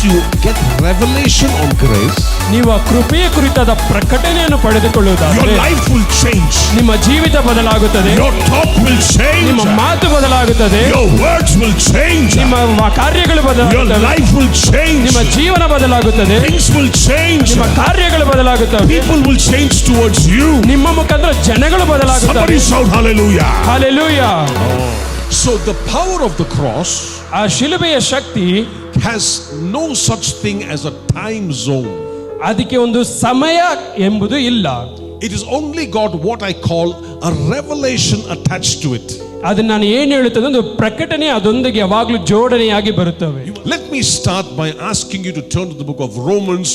you get revelation on grace, ನೀವು ಆ ಕೃಪೆಯ ಕುರಿತಾದ ಪ್ರಕಟಣೆಯನ್ನು your ಪಡೆದುಕೊಳ್ಳುವುದಾದರೆ life will change. ನಿಮ್ಮ ಜೀವಿತ ಬದಲಾಗುತ್ತದೆ, Your talk will change. ನಿಮ್ಮ ಮಾತು ಬದಲಾಗುತ್ತದೆ, Your words will change. ನಿಮ್ಮ ಕಾರ್ಯಗಳು Your ಬದಲಾಗುತ್ತವೆ, life will change. ನಿಮ್ಮ ಜೀವನ ಬದಲಾಗುತ್ತದೆ, Things will change. ನಿಮ್ಮ ಕಾರ್ಯಗಳು ಬದಲಾಗುತ್ತವೆ, People will change towards you. ನಿಮ್ಮ ಮುಖಾಂತರ ಜನಗಳು ಬದಲಾಗುತ್ತವೆ. Somebody shout hallelujah. Hallelujah. So the power of the cross ಆ ಶಿಲುಬೆಯ ಶಕ್ತಿ has no such thing as a time zone. ಅದಕ್ಕೆ ಒಂದು ಸಮಯ ಎಂಬುದು ಇಲ್ಲ. It is only got what I call a revelation attached to it. ಅದನ್ನ ನಾನು ಏನು ಹೇಳುತ್ತದೆ, ಒಂದು ಪ್ರಕಟಣೆ ಅದೊಂದಿಗೆ ಯಾವಾಗಲೂ ಜೋಡಣೆಯಾಗಿ ಬರುತ್ತವೆ. Let me start by asking you to turn to the book of Romans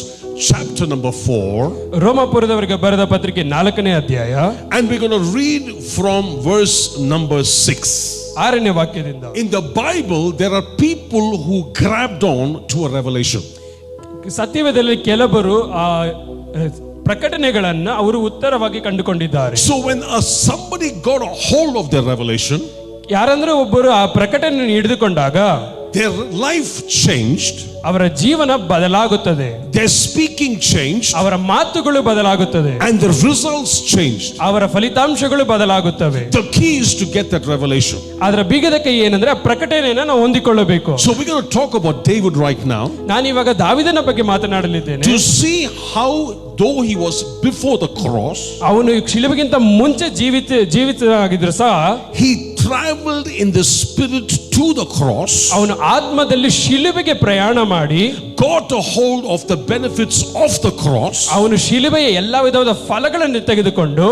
chapter number 4. ರೋಮಾಪುರದವರಿಗೆ ಬರೆದ ಪತ್ರಿಕೆ 4ನೇ ಅಧ್ಯಾಯ, And we're going to read from verse number 6. 6ನೇ ವಾಕ್ಯದಿಂದ. In the Bible, there are people who grabbed on to a revelation. ಸತ್ಯವೇದದಲ್ಲಿ ಕೆಲವರು ಆ ಪ್ರಕಟಣೆಗಳನ್ನ ಅವರು ಉತ್ತರವಾಗಿ ಕಂಡುಕೊಂಡಿದ್ದಾರೆ. So when somebody got a hold of their revelation, ಯಾರಂದ್ರೆ ಒಬ್ಬರು ಆ ಪ್ರಕಟಣೆಯನ್ನು ಹಿಡಿದುಕೊಂಡಾಗ their life changed, ಅವರ ಜೀವನ ಬದಲಾಗುತ್ತದೆ, their speaking changed, ಅವರ ಮಾತುಗಳು ಬದಲಾಗುತ್ತದೆ, and the results changed. ಅವರ ಫಲಿತಾಂಶಗಳು ಬದಲಾಗುತ್ತವೆ. The key is to get that revelation. ಅದರ ಬೀಗದ ಕೈ ಏನಂದ್ರೆ ಆ ಪ್ರಕಟಣೆಯನ್ನು ನಾವು ಹೊಂದಿಕೊಳ್ಳಬೇಕು. So we're going to talk about David right now, ನಾನು ಇವಾಗ ದಾವೀದನ ಬಗ್ಗೆ ಮಾತನಾಡಲಿದ್ದೇನೆ. to see how, though he was before the cross, ಅವನು ಶಿಲುಬೆಗಿಂತ ಮುಂಚೆ ಜೀವಿತವಾಗಿದ್ರು ಸಹ he traveled in the spirit to the cross, ಅವನು ಆತ್ಮದಲ್ಲಿ ಶಿಲುಬೆಗೆ ಪ್ರಯಾಣ ಮಾಡಿ got a hold of the benefits of the cross, ಅವನು ಶಿಲುಬೆಯ ಎಲ್ಲಾ ವಿಧವಾದ ಫಲಗಳನ್ನು ತೆಗೆದುಕೊಂಡು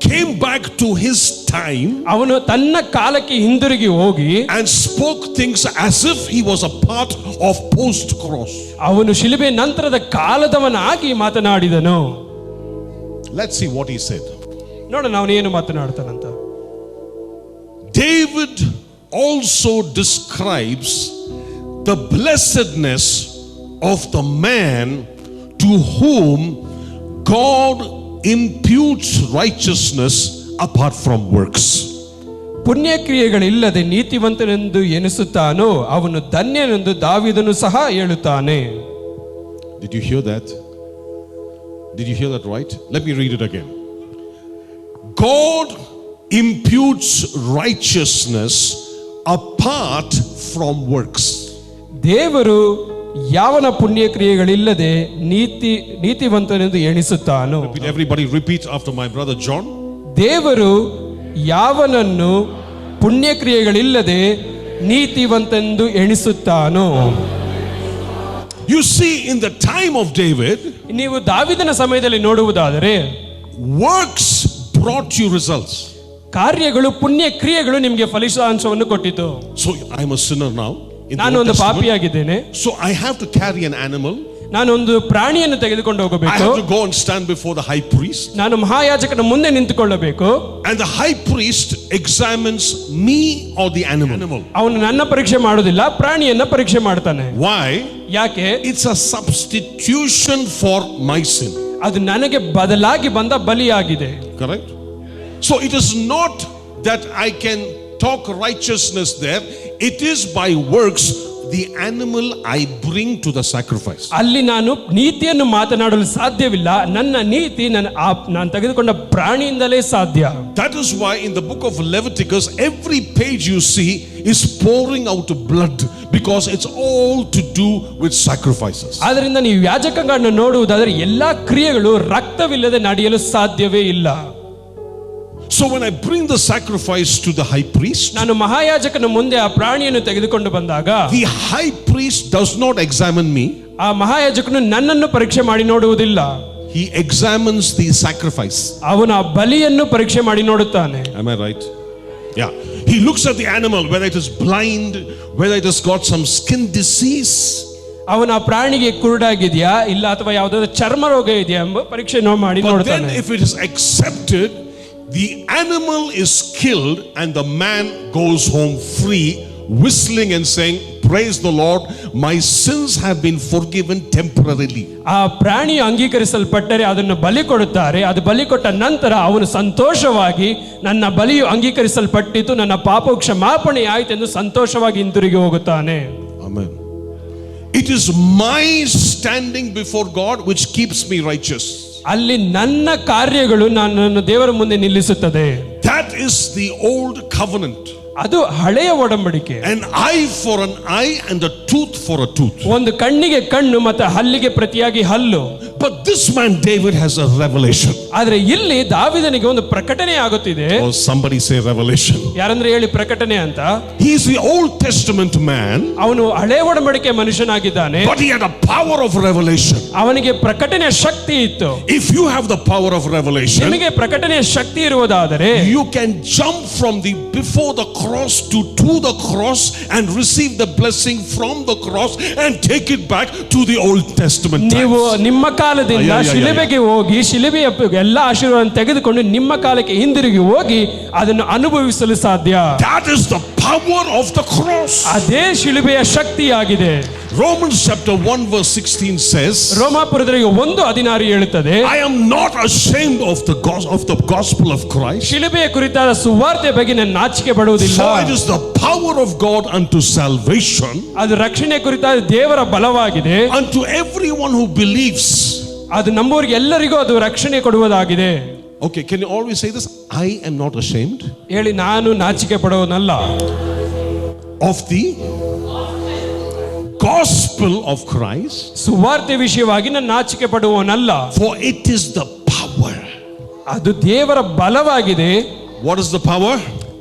came back to his time, ಅವನು ತನ್ನ ಕಾಲಕ್ಕೆ ಹಿಂದಿರುಗಿ ಹೋಗಿ and spoke things as if he was a part of post cross. ಅವನು ಶಿಲುಬೆ ನಂತರದ ಕಾಲದವನಾಗಿ ಮಾತನಾಡಿದನು. Let's see what he said. ನೋಡೋಣ ಅವನು ಏನು ಮಾತನಾಡ್ತಾನಂತ. David also describes the blessedness of the man to whom God imputes righteousness apart from works. ಪುಣ್ಯಕ್ರಿಯೆಗಳಿಲ್ಲದೆ ನೀತಿವಂತನೆಂದು ಎನಿಸುತ್ತಾನೋ ಅವನು ಧನ್ಯನೆಂದು ದಾವೀದನು ಸಹ ಹೇಳುತ್ತಾನೆ. Did you hear that? Did you hear that right? Let me read it again. God imputes righteousness apart from works. ದೇವರು ಯಾವನ ಪುಣ್ಯಕ್ರಿಯೆಗಳಿಲ್ಲದೆ ನೀತಿವಂತನೆಂದು ಎಣಿಸುತ್ತಾನೋ. Everybody repeat after my brother John. ದೇವರು ಯಾವನನ್ನು ಪುಣ್ಯಕ್ರಿಯೆಗಳಿಲ್ಲದೆ ನೀತಿವಂತೆಂದು ಎಣಿಸುತ್ತಾನೋ. You see, in the time of David, ನೀವು ದಾವೀದನ ಸಮಯದಲ್ಲಿ ನೋಡುವುದಾದರೆ works brought you results. ಕಾರ್ಯಗಳು ಪುಣ್ಯಕ್ರಿಯೆಗಳು ನಿಮಗೆ ಫಲಿತಾಂಶವನ್ನು ಕೊಟ್ಟಿತು. So I'm a sinner now. ನಾನು ಒಂದು ಪಾಪಿಯಾಗಿದ್ದೇನೆ. So I have to carry an animal. ನಾನು ಒಂದು ಪ್ರಾಣಿಯನ್ನು ತೆಗೆದುಕೊಂಡು I ಹೋಗಬೇಕು. have to go and stand before the high priest. ನಾನು ಮಹಾಯಾಜಕನ ಮುಂದೆ ನಿಂತುಕೊಳ್ಳಬೇಕು. And the high priest examines me or the animal. ಅವನು ನನ್ನ ಪರೀಕ್ಷೆ ಮಾಡುವುದಿಲ್ಲ, ಪ್ರಾಣಿಯನ್ನ ಪರೀಕ್ಷೆ ಮಾಡ್ತಾನೆ. Why? ಯಾಕೆ? It's a substitution for my sin. ಅದು ನನಗೆ ಬದಲಾಗಿ ಬಂದ ಬಲಿಯಾಗಿದೆ. Correct? So it is not that I can talk righteousness there. It is by works, the animal I bring to the sacrifice. ಅಲ್ಲಿ ನಾನು ನೀತಿಯನ್ನು ಮಾತನಾಡಲು ಸಾಧ್ಯವಿಲ್ಲ. ನನ್ನ ನೀತಿ ನಾನು ತೆಗೆದುಕೊಂಡ ಪ್ರಾಣಿಯಿಂದಲೇ ಸಾಧ್ಯ. That is why in the book of Leviticus, every page you see is pouring out blood, because it's all to do with sacrifices. ಆದ್ದರಿಂದ ನೀವು ಯಾಜಕಗಳನ್ನು ನೋಡುವುದಾದರೆ ಎಲ್ಲಾ ಕ್ರಿಯೆಗಳು ರಕ್ತವಿಲ್ಲದೆ ನಡೆಯಲು ಸಾಧ್ಯವೇ ಇಲ್ಲ. So when I bring the sacrifice to the high priest, ನಾನು ಮಹಾಯಾಜಕನ ಮುಂದೆ ಆ ಪ್ರಾಣಿಯನ್ನು ತೆಗೆದುಕೊಂಡು ಬಂದಾಗ the high priest does not examine me. ಆ ಮಹಾಯಾಜಕನು ನನ್ನನ್ನು ಪರೀಕ್ಷೆ ಮಾಡಿ ನೋಡುವುದಿಲ್ಲ. He examines the sacrifice. ಅವನು ಆ ಬಲಿಯನ್ನು ಪರೀಕ್ಷೆ ಮಾಡಿ ನೋಡುತ್ತಾನೆ. Am I right? Yeah. He looks at the animal, whether it is blind, whether it has got some skin disease. ಅವನ ಆ ಪ್ರಾಣಿಗೆ ಕುರುಡಾಗಿದೆಯಾ ಇಲ್ಲ ಅಥವಾ ಯಾವುದಾದ್ರೂ ಚರ್ಮ ರೋಗ ಇದೆಯಾ ಎಂಬ ಪರೀಕ್ಷೆ ಮಾಡಿ But ನೋಡುತ್ತಾನೆ. then if it is accepted, the animal is killed and the man goes home free, whistling and saying, praise the Lord, my sins have been forgiven temporarily. ಆ ಪ್ರಾಣಿ ಅಂಗೀಕರಿಸಲ್ಪಟ್ಟರೆ ಅದನ್ನು ಬಲಿ ಕೊಡುತ್ತಾರೆ. ಅದು ಬಲಿ ಕೊಟ್ಟ ನಂತರ ಅವನು ಸಂತೋಷವಾಗಿ ನನ್ನ ಬಲಿಯು ಅಂಗೀಕರಿಸಲ್ಪಟ್ಟಿತು, ನನ್ನ ಪಾಪ ಕ್ಷಮಾಪಣೆ ಆಯಿತು ಎಂದು ಸಂತೋಷವಾಗಿ ಹಿಂತಿರುಗಿ ಹೋಗುತ್ತಾನೆ. Amen. It is my standing before God which keeps me righteous. ಅಲ್ಲಿ ನನ್ನ ಕಾರ್ಯಗಳು ನನ್ನನ್ನು ದೇವರ ಮುಂದೆ ನಿಲ್ಲಿಸುತ್ತದೆ. That is the old covenant. ಅದು ಹಳೆಯ ಒಡಂಬಡಿಕೆ. An eye for an eye and a tooth for a tooth. ಒಂದು ಕಣ್ಣಿಗೆ ಕಣ್ಣು ಮತ್ತು ಹಲ್ಲಿಗೆ ಪ್ರತಿಯಾಗಿ ಹಲ್ಲು. But this man David has a revelation. ಆದ್ರೆ ಇಲ್ಲಿ ದಾವೀದನಿಗೆ ಒಂದು ಪ್ರಕಟಣೆ ಆಗುತ್ತಿದೆ. Or somebody say revelation. ಯಾರಂದ್ರೆ ಹೇಳಿ ಪ್ರಕಟಣೆ ಅಂತ. He is the Old Testament man. ಅವನು ಹಳೆಯ ಒಡಂಬಡಿಕೆ ಮನುಷ್ಯನಾಗಿದ್ದಾನೆ. But he had a power of revelation. ಅವನಿಗೆ ಪ್ರಕಟಣೆಯ ಶಕ್ತಿ ಇತ್ತು. If you have the power of revelation, ನಿಮಗೆ ಪ್ರಕಟಣೆಯ ಶಕ್ತಿ ಇರುವುದಾದರೆ you can jump from the before the cross to the cross and receive the blessing from the cross and take it back to the Old Testament times. ನೀವು ನಿಮ್ಮ ಕಾಲದಿಂದ ಶಿಲುಬೆಗೆ ಹೋಗಿ ಶಿಲುಬೆಯ ಎಲ್ಲ ಆಶೀರ್ವಾದ ತೆಗೆದುಕೊಂಡು ನಿಮ್ಮ ಕಾಲಕ್ಕೆ ಹಿಂದಿರುಗಿ ಹೋಗಿ ಅದನ್ನು ಅನುಭವಿಸಲು ಸಾಧ್ಯ. That is the power of the cross. ಅದೇ ಶಿಲುಬೆಯ ಶಕ್ತಿಯಾಗಿದೆ. Romans chapter 1 verse 16 says, ರೋಮಾಪುರದವರಿಗೆ 1:16 ಹೇಳುತ್ತದೆ, I am not ashamed of the gospel of Christ. ಶಿಲುಬೆಯ ಕುರಿತಾದ ಸುವಾರ್ತೆ ಬಗ್ಗೆ ನಾನು ನಾಚಿಕೆ ಪಡುವುದಿಲ್ಲ. For it is the power of God unto salvation. ಅದು ರಕ್ಷಣೆ ಕುರಿತಾದ ದೇವರ ಬಲವಾಗಿದೆ. Unto everyone who believes. ಅದು ನಂಬುವರಿಗೆ ಎಲ್ಲರಿಗೂ ಅದು ರಕ್ಷಣೆ ಕೊಡುವುದಾಗಿದೆ. Okay, can you always say this? I am not ashamed. ಹೇಳಿ, ನಾನು ನಾಚಿಕೆ ಪಡುವನಲ್ಲ. Of the gospel of Christ. ಸುವಾರ್ತೆ ವಿಷಯವಾಗಿ ನಾನು ನಾಚಿಕೆ ಪಡುವನಲ್ಲ. For it is the power. ಅದು ದೇವರ ಬಲವಾಗಿದೆ. What is the power?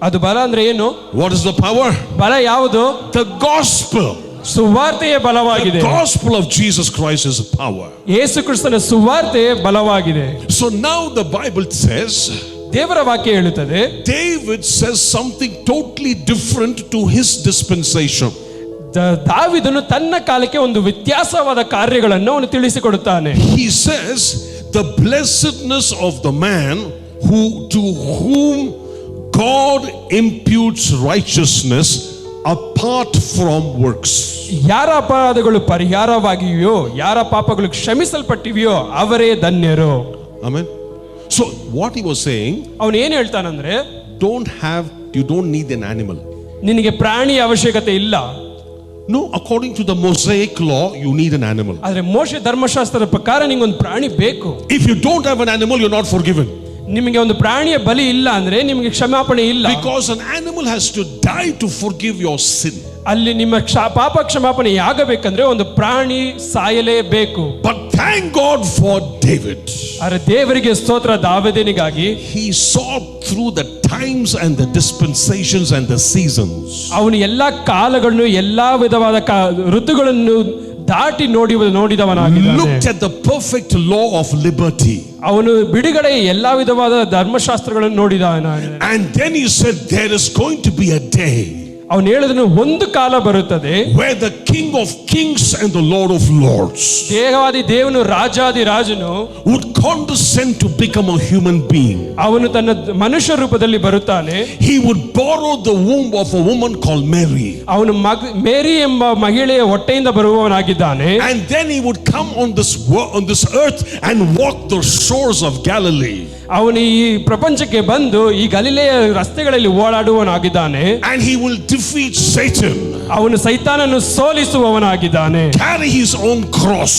ಅದು ಬಲ ಅಂದ್ರೆ ಏನು? What is the power? ಬಲ ಯಾವುದು? The gospel. ಸುವಾರ್ತೆಯ ಬಲವಾಗಿದೆ. The gospel of Jesus Christ is power. ಯೇಸು ಕ್ರಿಸ್ತನ ಸುವಾರ್ತೆ ಬಲವಾಗಿದೆ. So now the Bible says, ದೇವರ ವಾಕ್ಯ ಹೇಳುತ್ತದೆ, David says something totally different to his dispensation. ದಾವೀದನು ತನ್ನ ಕಾಲಕ್ಕೆ ಒಂದು ವ್ಯತ್ಯಾಸವಾದ ಕಾರ್ಯಗಳನ್ನು ಅವನು ತಿಳಿಸಿಕೊಡುತ್ತಾನೆ. He says the blessedness of the man to whom God imputes righteousness apart from works. ಯಾರ ಅಪರಾಧಗಳು ಪರಿಹಾರವಾಗಿವೆಯೋ, ಯಾರ ಪಾಪಗಳು ಕ್ಷಮಿಸಲ್ಪಟ್ಟಿವೆಯೋ ಅವರೇ ಧನ್ಯರು. Amen. So what he was saying, ಅವನು ಏನು ಹೇಳ್ತಾನಂದ್ರೆ, you don't need an animal. ನಿನಗೆ ಪ್ರಾಣಿಯ ಅವಶ್ಯಕತೆ ಇಲ್ಲ. No, according to the Mosaic law, you need an animal. ಆದ್ರೆ ಮೋಶೆ ಧರ್ಮಶಾಸ್ತ್ರದ ಪ್ರಕಾರ ನಿಮಗೆ ಒಂದು ಪ್ರಾಣಿ ಬೇಕು. If you don't have an animal, you're not forgiven. ನಿಮಗೆ ಒಂದು ಪ್ರಾಣಿಯ ಬಲಿ ಇಲ್ಲ ಅಂದ್ರೆ ನಿಮಗೆ ಕ್ಷಮಾಪಣೆ ಇಲ್ಲ. Because an animal has to die to forgive your sin. ಅಲ್ಲಿ ನಿಮ್ಮ ಪಾಪ ಕ್ಷಮಾಪಣೆ ಆಗಬೇಕಂದ್ರೆ ಒಂದು ಪ್ರಾಣಿ ಸಾಯಲೇಬೇಕು. But thank God for David. ಆದರೆ ದೇವರಿಗೆ ಸ್ತೋತ್ರ, ದಾವೀದನಿಗಾಗಿ He saw through the times and the dispensations and the seasons. ಅವನು ಎಲ್ಲಾ ಕಾಲಗಳನ್ನು ಎಲ್ಲಾ ವಿಧವಾದ ಋತುಗಳನ್ನು ದಾಟಿ ನೋಡಿದವನಾಗಿದ್ದಾನೆ. Looked at the perfect law of liberty. ಅವನು ಬಿಡುಗಡೆ ಎಲ್ಲಾ ವಿಧವಾದ ಧರ್ಮಶಾಸ್ತ್ರಗಳನ್ನು ನೋಡಿದವನಾಗಿದ್ದಾನೆ. And then he said there is going to be a day ಅವನು ಹೇಳಿದನು, ಒಂದು ಕಾಲ ಬರುತ್ತದೆ where the King of Kings and the Lord of Lords ದೇವಾದಿ ದೇವನು ರಾಜಾದಿ ರಾಜನು would condescend to become a human being. ಅವನು ತನ್ನ ಮನುಷ್ಯ ರೂಪದಲ್ಲಿ ಬರುತ್ತಾನೆ. He would borrow the womb of a woman called Mary. ಅವನು ಮೇರಿ ಎಂಬ ಮಹಿಳೆಯ ಹೊಟ್ಟೆಯಿಂದ ಬರುವವನಾಗಿದ್ದಾನೆ. And then he would come on this earth and walk the shores of Galilee. ಅವನು ಈ ಪ್ರಪಂಚಕ್ಕೆ ಬಂದು ಈ ಗಲಿಲೆಯ ರಸ್ತೆಗಳಲ್ಲಿ ಓಡಾಡುವವನಾಗಿದ್ದಾನೆ. And he will defeat Satan. ಅವನು ಸೈತಾನನ್ನು ಸೋಲಿಸುವವನಾಗಿದ್ದಾನೆ. Carry his own cross.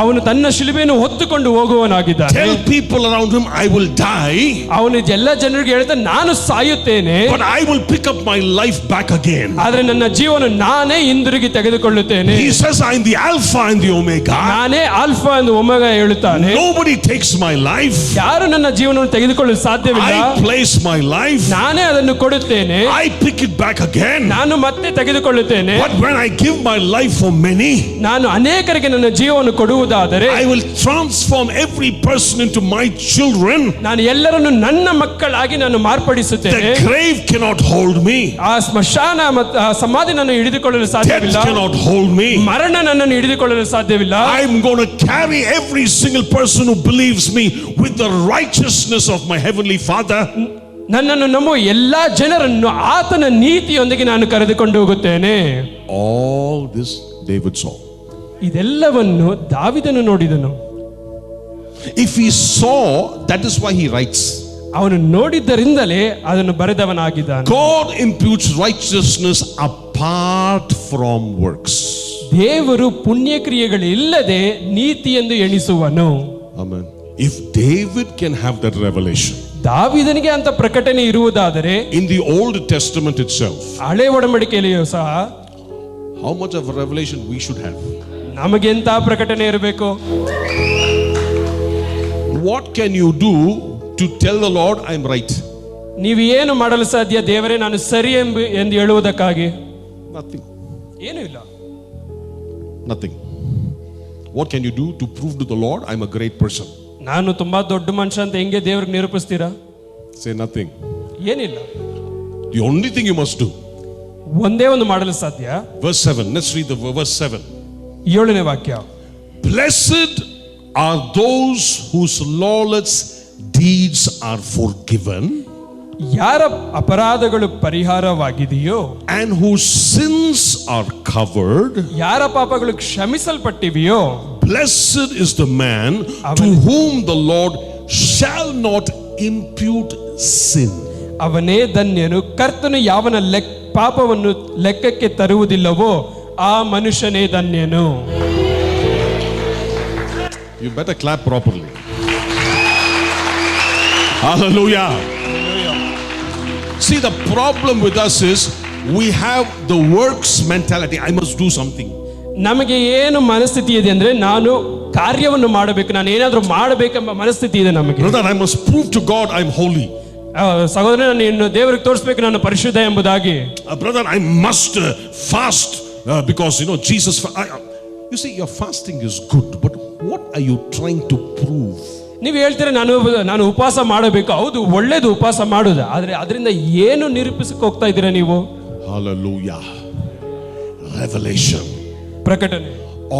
ಅವನು ತನ್ನ ಶಿಲುಬೆಯನ್ನು ಹೊತ್ತುಕೊಂಡು ಹೋಗುವವನಾಗಿದ್ದಾನೆ. Tell people around him, I will die. ಅವನು ಎಲ್ಲ ಜನರಿಗೆ ಹೇಳ್ತಾನೆ, ನಾನು ಸಾಯುತ್ತೇನೆ, but I will pick up my life back again. ಆದರೆ ನನ್ನ ಜೀವನ ನಾನೇ ಹಿಂದಿರುಗಿ ತೆಗೆದುಕೊಳ್ಳುತ್ತೇನೆ. He says, I am the Alpha and the Omega. ನಾನೇ ಆಲ್ಫಾ ಎಂದು ಒಮೆಗಾ ಹೇಳುತ್ತಾನೆ. Nobody takes my life. ಯಾರು ನನ್ನ ಜೀವನವನ್ನು ತೆಗೆದುಕೊಳ್ಳಲು ಸಾಧ್ಯವಿಲ್ಲ. I place my life. ನಾನೇ ಅದನ್ನು ಕೊಡುತ್ತೇನೆ. I pick it back again. ನಾನು ಮತ್ತೆ ತೆಗೆದುಕೊಳ್ಳುತ್ತೇನೆ. But when I give my life for many, ನಾನು ಅನೇಕರಿಗೆ ನನ್ನ ಜೀವವನ್ನು ಕೊಡುವುದಾದರೆ, I will transform every person into my children. ನಾನು ಎಲ್ಲರನ್ನು ನನ್ನ ಮಕ್ಕಳಾಗಿ ನಾನು ಮಾರ್ಪಡಿಸುತ್ತೇನೆ. The grave cannot hold me. ಆ ಸ್ಮಶಾನ ಮತ್ತು ಆ ಸಮಾಧಿ ನನ್ನ ಹಿಡಿದುಕೊಳ್ಳಲು ಸಾಧ್ಯವಿಲ್ಲ. Death cannot hold me. ಮರಣ ನನ್ನನ್ನು ಹಿಡಿದುಕೊಳ್ಳಲು ಸಾಧ್ಯವಿಲ್ಲ. I'm going to carry every single person who believes me with the righteousness of my heavenly Father. ನನ್ನನ್ನು ನಂಬುವ ಎಲ್ಲಾ ಜನರನ್ನು ಆತನ ನೀತಿಯೊಂದಿಗೆ ನಾನು ಕರೆದುಕೊಂಡು ಹೋಗುತ್ತೇನೆ. All this David saw. ಇದೆಲ್ಲವನ್ನು ದಾವೀದನು ನೋಡಿದನು. If he saw, that is why he writes. ಅವನು ನೋಡಿದ್ದರಿಂದಲೇ ಅದನ್ನು ಬರೆದವನಾಗಿದ್ದಾನೆ. God imputes righteousness apart from works. ದೇವರು ಪುಣ್ಯಕ್ರಿಯೆಗಳಿಲ್ಲದೆ ನೀತಿ ಎಂದು ಎಣಿಸುವನು. Amen. If David can have that revelation, ದಾವೀದನಿಗೆ ಅಂತ ಪ್ರಕಟಣೆ ಇರುವುದಾದರೆ in the Old Testament itself, ಹಳೆ ಒಡಂಬಡಿಕೆಯಲ್ಲಿಯೂ ಸಹ how much of a revelation we should have? ನಮಗೆಂತ ಪ್ರಕಟಣೆ ಇರಬೇಕು? What can you do to tell the Lord I'm right? ನೀವು ಏನು ಮಾಡಲು ಸಾಧ್ಯ ದೇವರೇ ನಾನು ಸರಿ ಎಂದು ಹೇಳುವುದಕ್ಕಾಗಿ? Nothing. ಏನೂ ಇಲ್ಲ. Nothing. What can you do to prove to the Lord I'm a great person? ನಾನು ತುಂಬಾ ದೊಡ್ಡ ಮನುಷ್ಯ ಅಂತ ಹೆಂಗೆ ದೇವರಿಗೆ ನಿರೂಪಿಸ್ತೀರಾ? Say nothing. ಏನಿಲ್ಲ. The only thing you must do. ಒಂದೇ ಒಂದು ಮಾಡಲು ಸಾಧ್ಯ. Verse 7. Let's read the verse 7. 7ನೇ ವಾಕ್ಯ. Blessed are those whose lawless deeds are forgiven, ಯಾರ ಅಪರಾಧಗಳು ಪರಿಹಾರವಾಗಿದೆಯೋ, and whose sins are covered. ಯಾರ ಪಾಪಗಳು ಕ್ಷಮಿಸಲ್ಪಟ್ಟಿವೆಯೋ, Blessed is the man to whom the Lord shall not impute sin. ಅವನೇ ಧನ್ಯನು, ಕರ್ತನು ಯಾವನ ಪಾಪವನ್ನು ಲೆಕ್ಕಕ್ಕೆ ತರುವುದಿಲ್ಲವೋ ಆ ಮನುಷ್ಯನೇ ಧನ್ಯನು. You better clap properly. Hallelujah. See, the problem with us is we have the works mentality. I must do something. ನಮಗೆ ಏನು ಮನಸ್ಥಿತಿ ಇದೆ ಅಂದ್ರೆ ನಾನು ಕಾರ್ಯವನ್ನು ಮಾಡಬೇಕು, ನಾನು ಏನಾದರೂ ಮಾಡಬೇಕೆಂಬ ಮನಸ್ಥಿತಿ ಇದೆ ನಮಗೆ. Brother, I must prove to God I'm holy. ಸಹೋದರ, ನಾನು ಇನ್ನು ದೇವರಿಗೆ ತೋರಿಸಬೇಕು ನಾನು ಪರಿಶುದ್ಧ ಎಂಬುದಾಗಿ. Brother, I must fast because Jesus. You see, your fasting is good, but what are you trying to prove? ನೀವು ಹೇಳ್ತೀರಾ ನಾನು ಉಪವಾಸ ಮಾಡಬೇಕು. ಹೌದು, ಒಳ್ಳೇದು ಉಪವಾಸ ಮಾಡೋದು, ಆದ್ರೆ ಅದರಿಂದ ಏನು ನಿರೂಪಿಸಕ್ಕೆ ಹೋಗ್ತಾ ಇದ್ದೀರಾ ನೀವು? Hallelujah. Revelation. ಪ್ರಕಟಣೆ.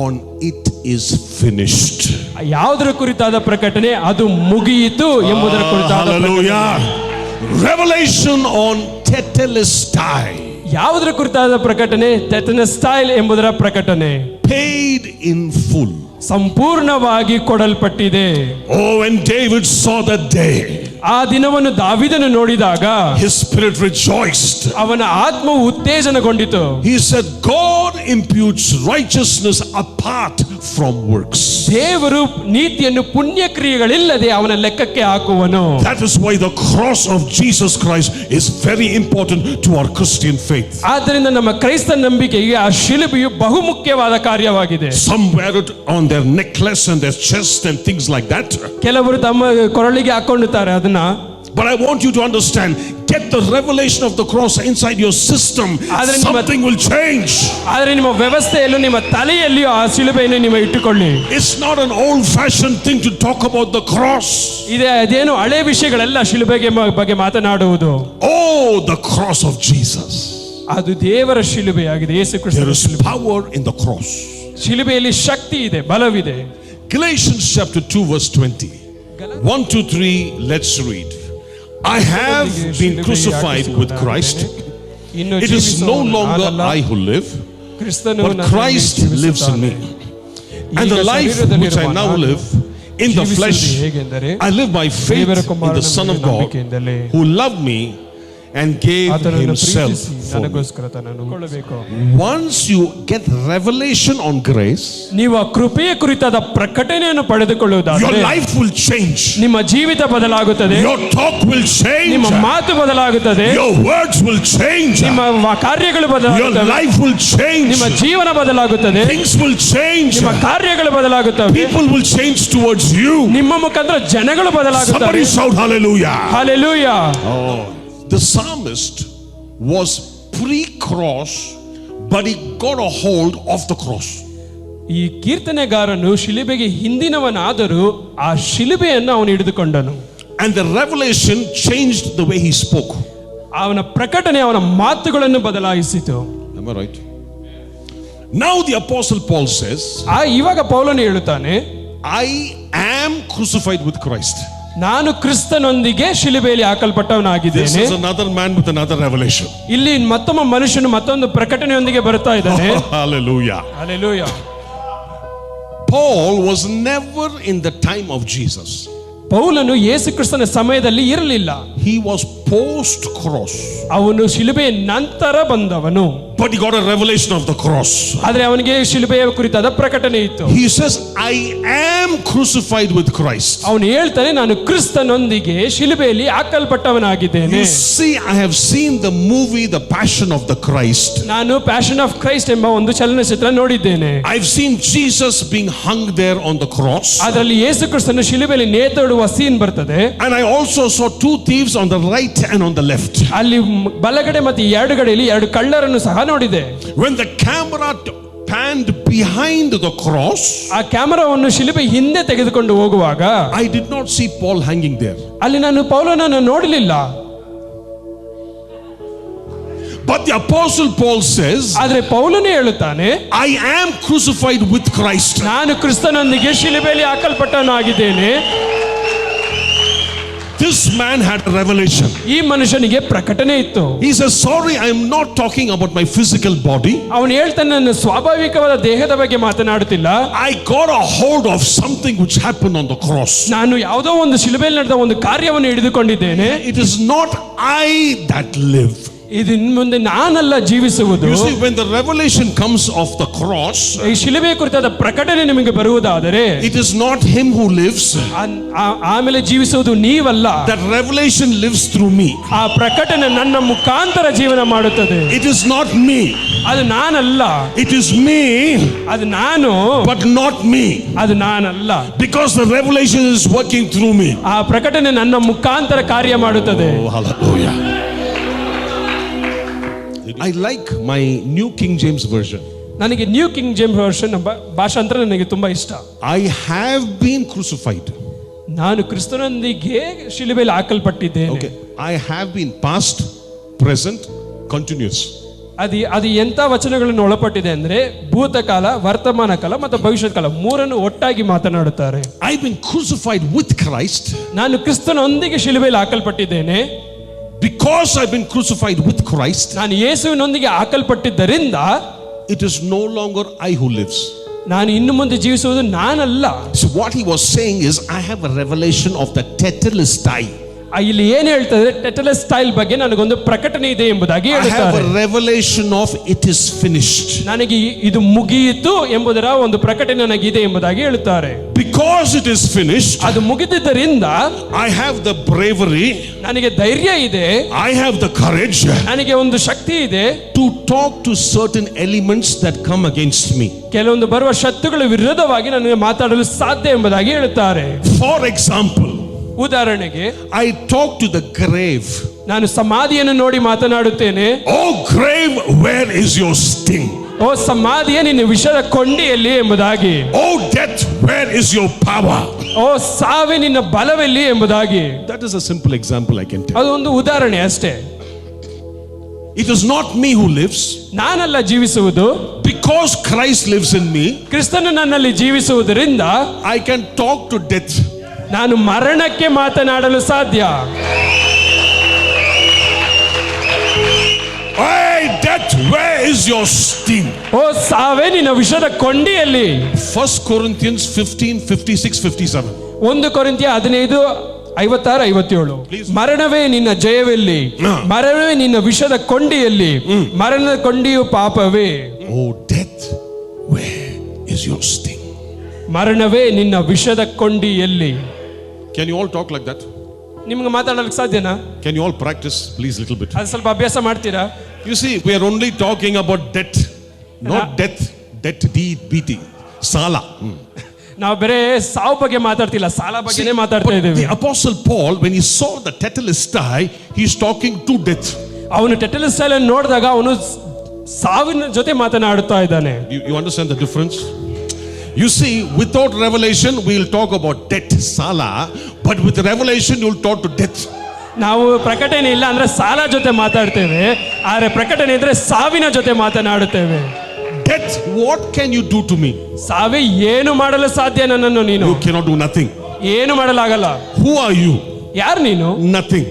On it is finished. ಯಾವುದರ ಕುರಿತಾದ ಪ್ರಕಟಣೆ? ಅದು ಮುಗಿಯಿತು ಎಂಬುದರ ಕುರಿತಾದ Hallelujah. Revelation on Tetelestai. ಯಾವುದರ ಕುರಿತಾದ ಪ್ರಕಟಣೆ? ಟೆಟೆನಸ್ಟೈ ಎಂಬುದರ ಪ್ರಕಟಣೆ. Paid in full. ಸಂಪೂರ್ಣವಾಗಿ ಕೊಡಲ್ಪಟ್ಟಿದೆ. Oh, when David saw that day, ಆ ದಿನವನ್ನು ದಾವೀದನು ನೋಡಿದಾಗ his spirit rejoiced. ಅವನ ಆತ್ಮವು ಉತ್ತೇಜನಗೊಂಡಿತು. He said, God imputes righteousness apart from works. ದೇವರು ನೀತಿಯನ್ನು ಪುಣ್ಯಕ್ರಿಯೆಗಳಿಲ್ಲದೆ ಅವನ ಲೆಕ್ಕಕ್ಕೆ ಹಾಕುವನು. That is why the cross of Jesus Christ is very important to our Christian faith. ಆದ್ದರಿಂದ ನಮ್ಮ ಕ್ರೈಸ್ತ ನಂಬಿಕೆಗೆ ಆ ಶಿಲುಬೆಯು ಬಹುಮುಖ್ಯವಾದ ಕಾರ್ಯವಾಗಿದೆ. Some wear it on their necklace and their chest and things like that. ಕೆಲವರು ತಮ್ಮ ಕೊರಳಿಗೆ ಹಾಕೊಂಡಿದ್ದಾರೆ ಅದನ್ನ. But I want you to understand, get the revelation of the cross inside your system. Something will change. ಆದರೆ ನಿಮ್ಮ ವ್ಯವಸ್ಥೆಯಲ್ಲೂ ನಿಮ್ಮ ತಲೆಯಲ್ಲಿಯೂ ಆ ಶಿಲುಬೆಯನ್ನು ನೀವು ಇಟ್ಟುಕೊಳ್ಳಿ. It's not an old fashioned thing to talk about the cross. ಅದೇನು ಹಳೆ ವಿಷಯಗಳೆಲ್ಲ ಶಿಲುಬೆಗೆ ಬಗ್ಗೆ ಮಾತನಾಡುವುದು. Oh, the cross of Jesus. ಅದು ದೇವರ ಶಿಲುಬೆಯಾಗಿದೆ, ಯೇಸು ಕ್ರಿಸ್ತನ There is ಶಿಲುಬೆ. power in the cross. ಶಿಲುಬೆಯಲ್ಲಿ ಶಕ್ತಿ ಇದೆ, ಬಲವಿದೆ. Galatians chapter 2 verse 20. 1, 2, 3, let's read. I have been crucified with Christ. It is no longer I who live, but Christ lives in me. And the life which I now live in the flesh, I live by faith in the Son of God who loved me and gave himself for me. Once you get revelation on grace, ನೀವು ಆ ಕೃಪೆಯ ಕುರಿತಾದ ಪ್ರಕಟಣೆಯನ್ನು your ಪಡೆದುಕೊಳ್ಳುವುದಾದರೆ life will change. ನಿಮ್ಮ ಜೀವಿತ ಬದಲಾಗುತ್ತದೆ, Your talk will change. ನಿಮ್ಮ ಮಾತು ಬದಲಾಗುತ್ತದೆ, Your words will change. ನಿಮ್ಮ ಕಾರ್ಯಗಳು Your ಬದಲಾಗುತ್ತವೆ, life will change. ನಿಮ್ಮ ಜೀವನ ಬದಲಾಗುತ್ತದೆ, Things will change. ನಿಮ್ಮ ಕಾರ್ಯಗಳು ಬದಲಾಗುತ್ತವೆ, People will change towards you. ನಿಮ್ಮ ಮುಖಾಂತರ ಜನಗಳು ಬದಲಾಗುತ್ತವೆ. Somebody shout hallelujah. Hallelujah. Oh, the psalmist was pre-cross, but he got a hold of the cross. ಈ ಕೀರ್ತನೆಗಾರನು ಶಿಲುಬೆಗೆ ಹಿಂದಿನವನಾದರೂ ಆ ಶಿಲುಬೆಯನ್ನು ಅವನು ಹಿಡಿದುಕೊಂಡನು. And the revelation changed the way he spoke. ಅವನ ಪ್ರಕಟಣೆ ಅವನ ಮಾತುಗಳನ್ನು ಬದಲಾಯಿಸಿತು. Am I right? Now the apostle Paul says, ಇವಾಗ ಪೌಲನು ಹೇಳುತ್ತಾನೆ, I am crucified with Christ. ನಾನು ಕ್ರಿಸ್ತನೊಂದಿಗೆ ಶಿಲುಬೆಯಲ್ಲಿ ಹಾಕಲ್ಪಟ್ಟವನಾಗಿದ್ದೇನೆ. This is another man with another revelation. ಇಲ್ಲಿ ಮತ್ತೊಬ್ಬ ಮನುಷ್ಯನು ಮತ್ತೊಂದು ಪ್ರಕಟಣೆಯೊಂದಿಗೆ ಬರುತ್ತಾ ಇದ್ದಾನೆ. Hallelujah. Hallelujah. Paul was never in the time of Jesus. ಪೌಲನು ಯೇಸು ಕ್ರಿಸ್ತನ ಸಮಯದಲ್ಲಿ ಇರಲಿಲ್ಲ. He was post cross. ಅವನು ಶಿಲುಬೆಯ ನಂತರ ಬಂದವನು. But he got a revelation of the cross. ಆದರೆ ಅವನಿಗೆ ಶಿಲುಬೆಯ ಕುರಿತಾದ ಪ್ರಕಟಣೆ ಇತ್ತು. He says, I am crucified with Christ. ಅವನು ಹೇಳ್ತಾನೆ, ನಾನು ಕ್ರಿಸ್ತನೊಂದಿಗೆ ಶಿಲುಬೆಯಲ್ಲಿ ಹಾಕಲ್ಪಟ್ಟವನಾಗಿದ್ದೇನೆ. You see, I have seen the movie The Passion of the Christ. ನಾನು ಪ್ಯಾಷನ್ ಆಫ್ ಕ್ರೈಸ್ಟ್ ಎಂಬ ಒಂದು ಚಲನಚಿತ್ರ ನೋಡಿದ್ದೇನೆ. I've seen Jesus being hung there on the cross. ಅದರಲ್ಲಿ ಯೇಸು ಕ್ರಿಸ್ತನು ಶಿಲುಬೆಯಲ್ಲಿ ನೇತಾಡುವ ಸೀನ್ ಬರ್ತದೆ. And I also saw two thieves on the right and on the left. ಅಲ್ಲಿ ಬಲಗಡೆ ಮತ್ತು ಎಡಗಡೆಯಲ್ಲಿ ಎರಡು ಕಳ್ಳರನ್ನು ಸಹ ನೋಡಿದೆ. When the camera panned behind the cross, ಆ ಕ್ಯಾಮೆರಾವನ್ನು ಶಿಲುಬೆ ಹಿಂದೆ ತೆಗೆದುಕೊಂಡು ಹೋಗುವಾಗ I did not see Paul hanging there. ಅಲ್ಲಿ ನಾನು ಪೌಲನನ್ನು ನೋಡಲಿಲ್ಲ. But the apostle Paul says, ಆದರೆ ಪೌಲನೇ ಹೇಳುತ್ತಾನೆ, I am crucified with Christ. ನಾನು ಕ್ರಿಸ್ತನೊಂದಿಗೆ ಶಿಲುಬೆಯಲ್ಲಿ ಹಾಕಲ್ಪಟ್ಟವನಾಗಿದ್ದೇನೆ. This man had a revelation. ಈ ಮನುಷ್ಯನಿಗೆ ಪ್ರಕಟಣೆ ಇತ್ತು. He says, sorry, I am not talking about my physical body. ಅವನು ಹೇಳ್ತಾನೆ, ನನ್ನ ಸ್ವಾಭಾವಿಕವಾದ ದೇಹದ ಬಗ್ಗೆ ಮಾತನಾಡುತ್ತಿಲ್ಲ. I got a hold of something which happened on the cross. ನಾನು ಯಾವುದೋ ಒಂದು ಶಿಲುಬೆಯಲ್ಲಿ ನಡೆದ ಒಂದು ಕಾರ್ಯವನ್ನು ಹಿಡಿದುಕೊಂಡಿದ್ದೇನೆ. It is not I that live. ಇದು ಮುಂದೆ ನಾನಲ್ಲ ಜೀವಿಸುವುದು. You see, when the revelation comes of the cross, ಈ ಶಿಲುಬೆಯ ಕುರಿತಾದ ಪ್ರಕಟಣೆ ನಿಮಗೆ ಬರುವುದಾದರೆ, it is not him who lives. ಆಮೇಲೆ ಜೀವಿಸುವುದು ನೀವಲ್ಲ. That revelation lives through me. ಆ ಪ್ರಕಟಣೆ ನನ್ನ ಮುಖಾಂತರ ಜೀವನ ಮಾಡುತ್ತದೆ. It is not me. ಅದು ನಾನಲ್ಲ. It is me. ಅದು ನಾನು, but not me. ಅದು ನಾನಲ್ಲ. Because the revelation is working through me. ಆ ಪ್ರಕಟಣೆ ನನ್ನ ಮುಖಾಂತರ ಕಾರ್ಯ ಮಾಡುತ್ತದೆ. Oh, hallelujah. I like my New King James version. ನನಗೆ ನ್ಯೂ ಕಿಂಗ್ ಜೇಮ್ಸ್ ವರ್ಷನ್ ಭಾಷಾಂತರ ನನಗೆ ತುಂಬಾ ಇಷ್ಟ. I have been crucified. ನಾನು ಕ್ರಿಸ್ತನೊಂದಿಗೆ ಶಿಲುಬೆಯಲ್ಲಿ ಹಾಕಲ್ಪಟ್ಟಿದ್ದೇನೆ. Okay, I have been past, present, continuous. ಅದು ಎಂತ ವಚನಗಳನ್ನು ಒಳಪಟ್ಟಿದೆ ಅಂದ್ರೆ ಭೂತಕಾಲ, ವರ್ತಮಾನ ಕಾಲ ಮತ್ತು ಭವಿಷ್ಯತ್ ಕಾಲ ಮೂರನ್ನು ಒಟ್ಟಾಗಿ ಮಾತನಾಡುತ್ತಾರೆ. I've been crucified with Christ. ನಾನು ಕ್ರಿಸ್ತನೊಂದಿಗೆ ಶಿಲುಬೆಯಲ್ಲಿ ಹಾಕಲ್ಪಟ್ಟಿದ್ದೇನೆ. Because I've been crucified with Christ, ನಾನು ಯೇಸುವಿನೊಂದಿಗೆ ಹಾಕಲ್ಪಟ್ಟಿದ್ದರಿಂದ it is no longer I who lives. ನಾನು ಇನ್ನು ಮುಂದೆ ಜೀವಿಸುವುದು ನಾನಲ್ಲ. So what he was saying is, I have a revelation of the tetelestai. ಇಲ್ಲಿ ಏನು ಹೇಳ್ತಾರೆ, ಟೆಟೆಲೆಸ್ಟೈಲ್ ಬಗ್ಗೆ ನನಗೊಂದು ಪ್ರಕಟಣೆ ಇದೆ ಎಂಬುದಾಗಿ I have ಹೇಳ್ತಾರೆ. a revelation of it is finished. ನನಗೆ ಇದು ಮುಗಿಯಿತು ಎಂಬುದರ ಒಂದು ಪ್ರಕಟಣೆ ನನಗಿದೆ ಎಂಬುದಾಗಿ ಹೇಳುತ್ತಾರೆ. Because it is finished, ಅದು ಮುಗಿದಿದ್ದರಿಂದ I have the bravery, ನನಗೆ ಧೈರ್ಯ ಇದೆ, I have the courage ನನಗೆ ಒಂದು ಶಕ್ತಿ ಇದೆ to talk to certain elements that come against me. ಕೆಲವೊಂದು ಬರುವ ಶತ್ರುಗಳ ವಿರುದ್ಧವಾಗಿ ನನಗೆ ಮಾತಾಡಲು ಸಾಧ್ಯ ಎಂಬುದಾಗಿ ಹೇಳುತ್ತಾರೆ. For example, ಉದಾಹರಣೆಗೆ I talk to the grave. ನಾನು ಸಮಾಧಿಯನ್ನು ನೋಡಿ ಮಾತನಾಡುತ್ತೇನೆ. Oh grave, where is your sting? ಓ ಸಮಾಧಿಯ ನಿನ್ನ ವಿಷದ ಕೊಂಡಿಯಲ್ಲಿ ಎಂಬುದಾಗಿ. Oh death, where is your power? ಓ ಸಾವೆ ನಿನ್ನ ಬಲವೆಲ್ಲಿ ಎಂಬುದಾಗಿ. That is a simple example I can tell. ಅದು ಒಂದು ಉದಾಹರಣೆ ಅಷ್ಟೇ. It is not me who lives. ನಾನಲ್ಲ ಜೀವಿಸುವುದು. Because Christ lives in me, ಕ್ರಿಸ್ತನು ನನ್ನಲ್ಲಿ ಜೀವಿಸುವುದರಿಂದ I can talk to death. ನಾನು ಮರಣಕ್ಕೆ ಮಾತನಾಡಲು ಸಾಧ್ಯ. Hey death, where is your sting? ಓ ಸಾವೆ ನಿನ್ನ ವಿಷದ ಕೊಂಡಿಯಲ್ಲಿ. 1 Corinthians 15:56-57. 1 ಕೊರಿಂಥಿಯ 15:56-57. ಮರಣವೇ ನಿನ್ನ ಜಯವೆಲ್ಲಿ, ಮರಣವೇ ನಿನ್ನ ವಿಷದ ಕೊಂಡಿಯಲ್ಲಿ, ಮರಣದ ಕೊಂಡಿಯು ಪಾಪವೇ. Oh death, where is your sting? ಮರಣವೇ ನಿನ್ನ ವಿಷದ ಕೊಂಡಿಯಲ್ಲಿ. Can you all talk like that? ನಿಮ್ಗೆ ಮಾತಾಡಲಿಕ್ಕೆ ಸಾಧ್ಯನಾ? Can you all practice please little bit? ಅದು ಸ್ವಲ್ಪ ಅಭ್ಯಾಸ ಮಾಡ್ತೀರಾ? You see, we are only talking about debt, not death, debt, DBT, sala. ನಾವು ಬೇರೆ ಸಾವು ಬಗ್ಗೆ ಮಾತಾಡ್ತಿಲ್ಲ, ಸಾಲ ಬಗ್ಗೆನೇ ಮಾತಾಡ್ತಾ But ಇದ್ದೇವೆ. the apostle Paul, when he saw the tetelestai, he is talking to death. ಅವನು ಟೆಟೆಲೆಸ್ಟೈಲ್ ಅನ್ನು ನೋಡಿದಾಗ ಅವನು ಸಾವಿನ ಜೊತೆ ಮಾತನಾಡುತ್ತಾ ಇದ್ದಾನೆ. You understand the difference? You see, without revelation, we will talk about death, sala, but with revelation, you will talk to death. ನಾವು ಪ್ರಕಟಣೆ ಇಲ್ಲ ಅಂದ್ರೆ ಸಾಲ ಜೊತೆ ಮಾತಾಡ್ತೇವೆ, ಆದರೆ ಪ್ರಕಟಣೆ ಇದ್ರೆ ಸಾವಿನ ಜೊತೆ ಮಾತನಾಡುತ್ತೇವೆ. Death, what can you do to me? ಸಾವೆ ಏನು ಮಾಡಲು ಸಾಧ್ಯ ನನ್ನನ್ನು ನೀನು? You cannot do nothing. ಏನು ಮಾಡಲಾಗಲ್ಲ. Who are you? ಯಾರು ನೀನು? Nothing.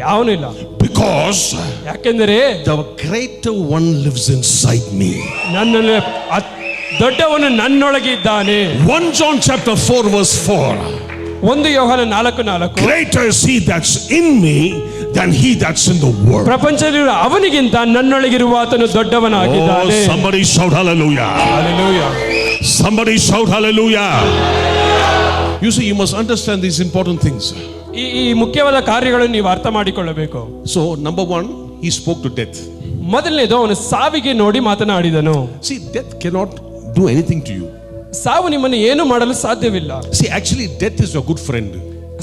ಯಾವನು ಇಲ್ಲ. Because ಯಾಕೆಂದರೆ the greater one lives inside me. ನನ್ನಲ್ಲಿ ದೊಡ್ಡವನು ನನ್ನೊಳಗೆ ಇದ್ದಾನೆ. 1 John chapter 4 verse 4. 1 ಯೋಹಾನ 4:4 Greater is he that's in me than he that's in the world. ಪ್ರಪಂಚದಲ್ಲಿರುವ ಅವನಿಗಿಂತ ನನ್ನೊಳಗಿರುವ ಆತನು ದೊಡ್ಡವನಾಗಿದ್ದಾನೆ. Oh, somebody shout hallelujah. Hallelujah. Somebody shout hallelujah. You see, you must understand these important things. ಈ ಮುಖ್ಯವಾದ ಕಾರ್ಯಗಳನ್ನು ನೀವು ಅರ್ಥ ಮಾಡಿಕೊಳ್ಳಬೇಕು. So, number 1, he spoke to death. ಮೊದಲನೇದು ಅವನು ಸಾವಿಗೆ ನೋಡಿ ಮಾತನಾಡಿದನು. See, death cannot do anything to you. ಸಾವು ನಿಮ್ಮನ್ನು ಏನು ಮಾಡಲು ಸಾಧ್ಯವಿಲ್ಲ. See, actually, death is your good friend.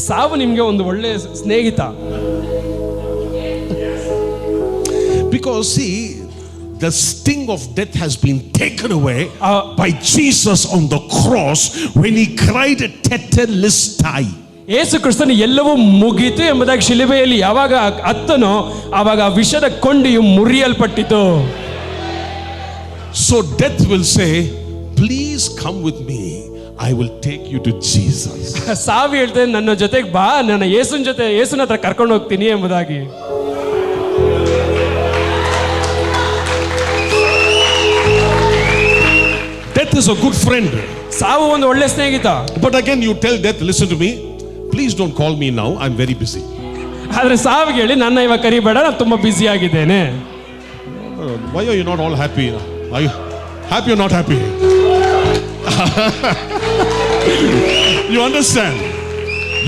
ಸಾವು ನಿಮಗೆ ಒಂದು ಒಳ್ಳೆಯ ಸ್ನೇಹಿತ. Because see, the sting of death has been taken away by Jesus on the cross when he cried tetelestai. ಯೇಸು ಕ್ರಿಸ್ತನು ಎಲ್ಲವೂ ಮುಗಿತು ಎಂಬುದಾಗಿ ಶಿಲುಬೆಯಲ್ಲಿ ಯಾವಾಗ ಅತ್ತನೋ ಆವಾಗ ವಿಷದ ಕೊಂಡಿಯು ಮುರಿಯಲ್ಪಟ್ಟಿತು. So death will say, please come with me, I will take you to Jesus. ಸಾವು ಹೇಳ್ತೇನೆ ನನ್ನ ಜೊತೆಗೆ ಬಾ, ನನ್ನ ಯೇಸುನ ಹತ್ರ ಕರ್ಕೊಂಡು ಹೋಗ್ತೀನಿ ಎಂಬುದಾಗಿ. Death is a good friend. ಸಾವು ಒಂದು ಒಳ್ಳೆ ಸ್ನೇಹಿತ. But again you tell death, listen to me, please don't call me now, I'm very busy. ಆದ್ರೆ ಸಾವಿಗೆ ಹೇಳಿ ನನ್ನ ಇವಾಗ ಕರಿಬೇಡ, ನಾನು ತುಂಬಾ ಬ್ಯುಸಿ ಆಗಿದ್ದೇನೆ. Why are you not all happy? Are you happy or not happy? You understand?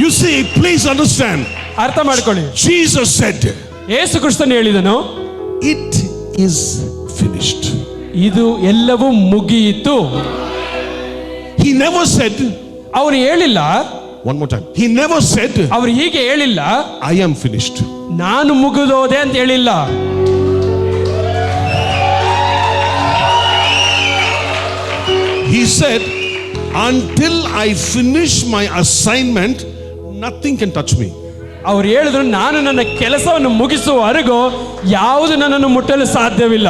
You see, please understand. ಅರ್ಥ ಮಾಡ್ಕೊಳ್ಳಿ. Jesus said, ಯೇಸು ಕ್ರಿಸ್ತನು ಹೇಳಿದನು, it is finished. ಇದು ಎಲ್ಲವೂ ಮುಗಿಯಿತು. He never said, ಅವನು ಹೇಳಿಲ್ಲ. one more time, he never said, ಅವರು ಹೀಗೆ ಹೇಳಿಲ್ಲ, I am finished. ನಾನು ಮುಗಿದೋದೆ ಅಂತ ಹೇಳಿಲ್ಲ. He said, until I finish my assignment, nothing can touch me. ಅವ್ರು ಹೇಳಿದ್ರು, ನಾನು ನನ್ನ ಕೆಲಸವನ್ನು ಮುಗಿಸುವವರೆಗೂ ಯಾವುದು ನನ್ನನ್ನು ಮುಟ್ಟಲು ಸಾಧ್ಯವಿಲ್ಲ.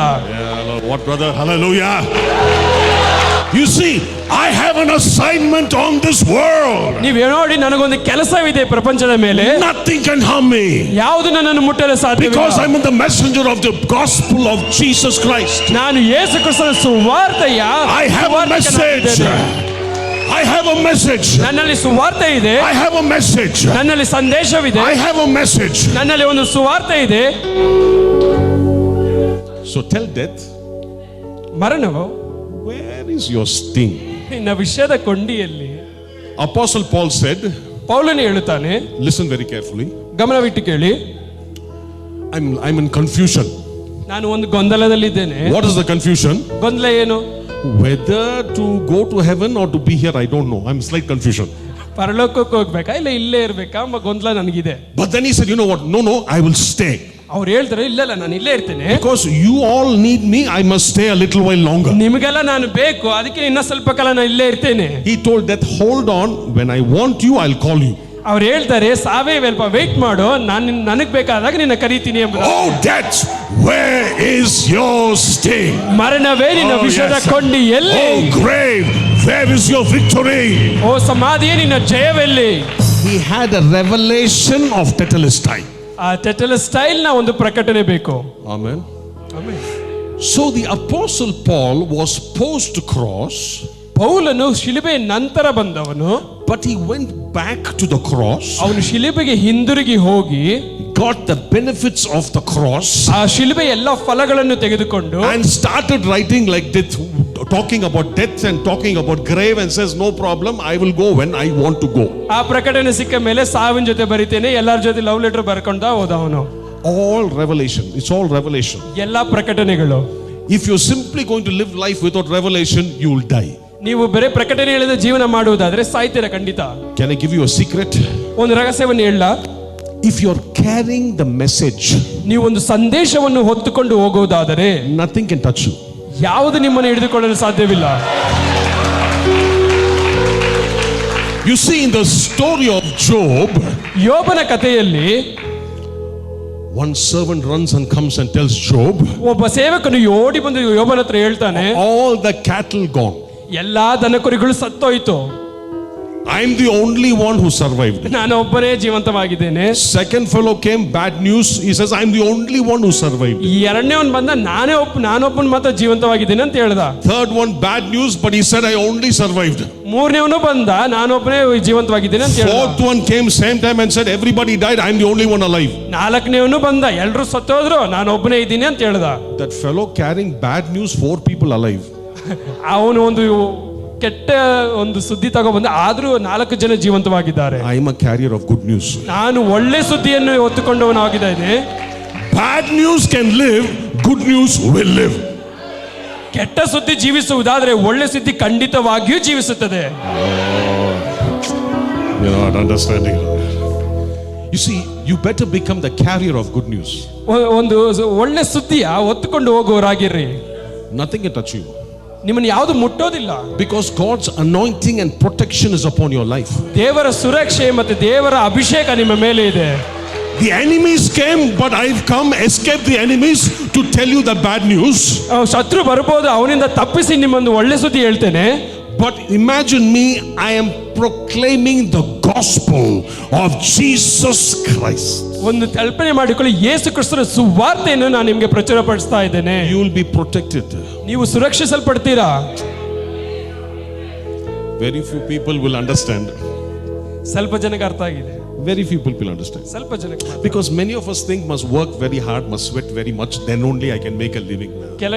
What brother? Hallelujah. You see, I have an assignment on this world. ನೀವು ನೋಡಿ, ನನಗೊಂದು ಕೆಲಸವಿದೆ ಪ್ರಪಂಚದ ಮೇಲೆ. Nothing can harm me. ಯಾವುದು ನನ್ನನ್ನು ಮುಟ್ಟಲು ಸಾಧ್ಯವಿಲ್ಲ. Because I'm the messenger of the gospel of Jesus Christ. ನಾನು ಯೇಸು ಕ್ರಿಸ್ತನ ಸುವಾರ್ತೆಯ I have a message. I have a message. ನನ್ನಲ್ಲಿ ಸುವಾರ್ತೆ ಇದೆ. I have a message. ನನ್ನಲ್ಲಿ ಸಂದೇಶವಿದೆ. I have a message. ನನ್ನಲ್ಲಿ ಒಂದು ಸುವಾರ್ತೆ ಇದೆ. So tell death, ಮರಣವು, where is your sting? ನಿನ್ನ ವಿಷಯದ ಕೊಂಡಿಯಲ್ಲಿ. Apostle Paul said, ಪೌಲನು ಹೇಳುತ್ತಾನೆ, listen very carefully. ಗಮನವಿಟ್ಟು ಕೇಳಿ. I'm in confusion. ನಾನು ಒಂದು ಗೊಂದಲದಲ್ಲಿದ್ದೇನೆ. What is the confusion? ಗೊಂದಲ ಏನು? Whether to go to heaven or to be here, I don't know. I'm slight confusion. ಪರಲೋಕಕ್ಕೆ ಹೋಗ್ಬೇಕಾ ಇಲ್ಲ ಇಲ್ಲೇ ಇರ್ಬೇಕಾ ಎಂಬ ಗೊಂದಲ ನನಗಿದೆ. But then he said, you know what? No, I will stay. ಅವ್ರು ಹೇಳ್ತಾರೆ, ಇಲ್ಲ ನಾನು ಇಲ್ಲೇ ಇರ್ತೇನೆ. Because you all need me, I must stay a little while longer. ನಿಮಗೆಲ್ಲ ನಾನು ಬೇಕು, ಅದಕ್ಕೆ ಇನ್ನ ಸ್ವಲ್ಪ ಕಾಲ ನಾನು ಇಲ್ಲೇ ಇರ್ತೇನೆ. He told that, hold on, when I want you, I'll call you. ಅವ್ರು ಹೇಳ್ತಾರೆ, ಸಾವೇ ಸ್ವಲ್ಪ ವೇಟ್ ಮಾಡು, ನಾನು ನನಗೆ ಬೇಕಾದಾಗ ನಿನ್ನ ಕರೀತೀನಿ ಎಂಬುದು. Oh death, where is your sting? ಮರಣವೇ ನಿನ್ನ ವಿಷದ ಕೊಂಡಿ ಎಲ್ಲಿ? Oh grave, where is your victory? ಓ ಸಮಾಧಿಯೇ ನಿನ್ನ ಜಯವೆಲ್ಲಿ? He had a revelation of tetelestai. ಆ ಟೆಟೆಲೆಸ್ಟೈಲ್ ನ ಒಂದು ಪ್ರಕಟಣೆ ಬೇಕು. Amen. So the apostle Paul was post cross. ಪೌಲನು ಶಿಲುಬೆ ನಂತರ ಬಂದವನು. But he went back to the cross. ಅವನು ಶಿಲುಬೆಗೆ ಹಿಂದಿರುಗಿ ಹೋಗಿ got the benefits of the cross. ಆ ಶಿಲುಬೆ ಎಲ್ಲ ಫಲಗಳನ್ನು ತೆಗೆದುಕೊಂಡು And started writing like death, talking about death and talking about grave, and says, no problem, I will go when I want to go. ಆ ಪ್ರಕಟಣೆ ಸಿಕ್ಕ ಮೇಲೆ ಸಾವಿನ ಜೊತೆ ಬರಿತೇನೆ, ಎಲ್ಲರ ಜೊತೆ ಲವ್ ಲೆಟರ್ ಬರ್ಕೊಂಡ ಹೋದ ಅವನು. All revelation. It's all revelation. ಎಲ್ಲ ಪ್ರಕಟಣೆಗಳು. If you're simply going to live life without revelation, you will die. ನೀವು ಬರೀ ಪ್ರಕಟಣೆ ಹೇಳಿದ ಜೀವನ ಮಾಡುವುದಾದ್ರೆ ಸಾಯ್ತೀರಾ ಖಂಡಿತ. Can I give you a secret? ಒಂದು ರಹಸ್ಯವನ್ನು ಹೇಳ. If you're carrying the message, ನೀವು ಒಂದು ಸಂದೇಶವನ್ನು ಹೊತ್ತುಕೊಂಡು ಹೋಗುವುದಾದರೆ nothing can touch you. ಯಾವುದು ನಿಮ್ಮನ್ನು ಹಿಡಿದುಕೊಳ್ಳಲು ಸಾಧ್ಯವಿಲ್ಲ. You see, in the story of Job, ಯೋಬನ ಕಥೆಯಲ್ಲಿ one servant runs and comes and tells Job, ಒಬ್ಬ ಸೇವಕನು ಓಡಿ ಬಂದು ಯೋಬನ ಹತ್ರ ಹೇಳ್ತಾನೆ, all the cattle gone. ಎಲ್ಲಾ ದನಕುರಿಗಳು ಸತ್ತೋಯ್ತು. I'm the only one who survived. ನಾನು ಒಬ್ಬನೇ ಜೀವಂತವಾಗಿದ್ದೇನೆ. Second fellow came, bad news. He says, I'm the only one who survived. ಎರಡನೇವನ್ ಬಂದ ನಾನೊಬ್ಬನ ಮಾತ್ರ ಜೀವಂತವಾಗಿದ್ದೇನೆ ಅಂತ ಹೇಳ್ದ. Third one, bad news, but he said, I only survived. ಮೂರನೇವನು ಬಂದ ನಾನೊಬ್ಬನೇ ಜೀವಂತವಾಗಿದ್ದೇನೆ ಅಂತ ಹೇಳ್ದ. Fourth one came same time and said, everybody died, I'm the only one alive. ನಾಲ್ಕನೇವನು ಬಂದ ಎಲ್ರು ಸತ್ತೋದ್ರು ನಾನೊಬ್ಬನೇ ಇದ್ದೀನಿ ಅಂತ ಹೇಳ್ದ. That fellow carrying bad news, 4 people alive. ಅವನು ಒಂದು ಕೆಟ್ಟ ಒಂದು ಸುದ್ದಿ ತಗೊಬಂದ ಆದ್ರೂ 4 ಜನ ಜೀವಂತವಾಗಿದ್ದಾರೆ. I am a carrier of good news. ನಾನು ಒಳ್ಳೆ ಸುದ್ದಿಯನ್ನು ಹೊತ್ತುಕೊಂಡವನಾಗಿದ್ದೇನೆ. Bad news can live, good news will live. ಕೆಟ್ಟ ಸುದ್ದಿ ಜೀವಿಸುವುದಾದ್ರೆ ಒಳ್ಳೆ ಸುದ್ದಿ ಖಂಡಿತವಾಗಿಯೂ ಜೀವಿಸುತ್ತದೆ. You're not understanding. You see, you better become the carrier of good news. ಒಂದು ಒಳ್ಳೆ ಸುದ್ದಿಯ ಹೊತ್ತುಕೊಂಡು ಹೋಗುವವರಾಗಿರ್ರಿ. Nothing can touch you. ನಿಮ್ಮನ್ನು ಯಾವುದು ಮುಟ್ಟೋದಿಲ್ಲ. Because God's anointing and protection is upon your life. ದೇವರ ಸುರಕ್ಷೆ ಮತ್ತು ದೇವರ ಅಭಿಷೇಕ ನಿಮ್ಮ ಮೇಲೆ ಇದೆ. The enemies came, but I've come, escape the enemies to tell you the bad news. ಶತ್ರು ಬರ್ಬೋದು, ಅವನಿಂದ ತಪ್ಪಿಸಿ ನಿಮ್ಮೊಂದು ಒಳ್ಳೆ ಸುದ್ದಿ ಹೇಳ್ತೇನೆ. But imagine me, I am proclaiming the gospel of Jesus Christ. ಒಂದು ಕಲ್ಪನೆ ಮಾಡಿಕೊಳ್ಳಿ, ಯೇಸು ಕ್ರಿಸ್ತನ ಸುವಾರ್ತೆಯನ್ನು ನಾನು ನಿಮಗೆ ಪ್ರಚುರಪಡಿಸ್ತಾ ಇದ್ದೇನೆ. You will be protected. ನೀವು ಸುರಕ್ಷಿಸಲ್ಪಡ್ತೀರಾ. Very few people will understand. ಸ್ವಲ್ಪ ಜನಕ್ಕೆ ಅರ್ಥ ಆಗಿದೆ. Very few people will understand. ಸ್ವಲ್ಪ ಜನಕ್ಕೆ. Because many of us think must work very hard, must sweat very much, then only I can make a living.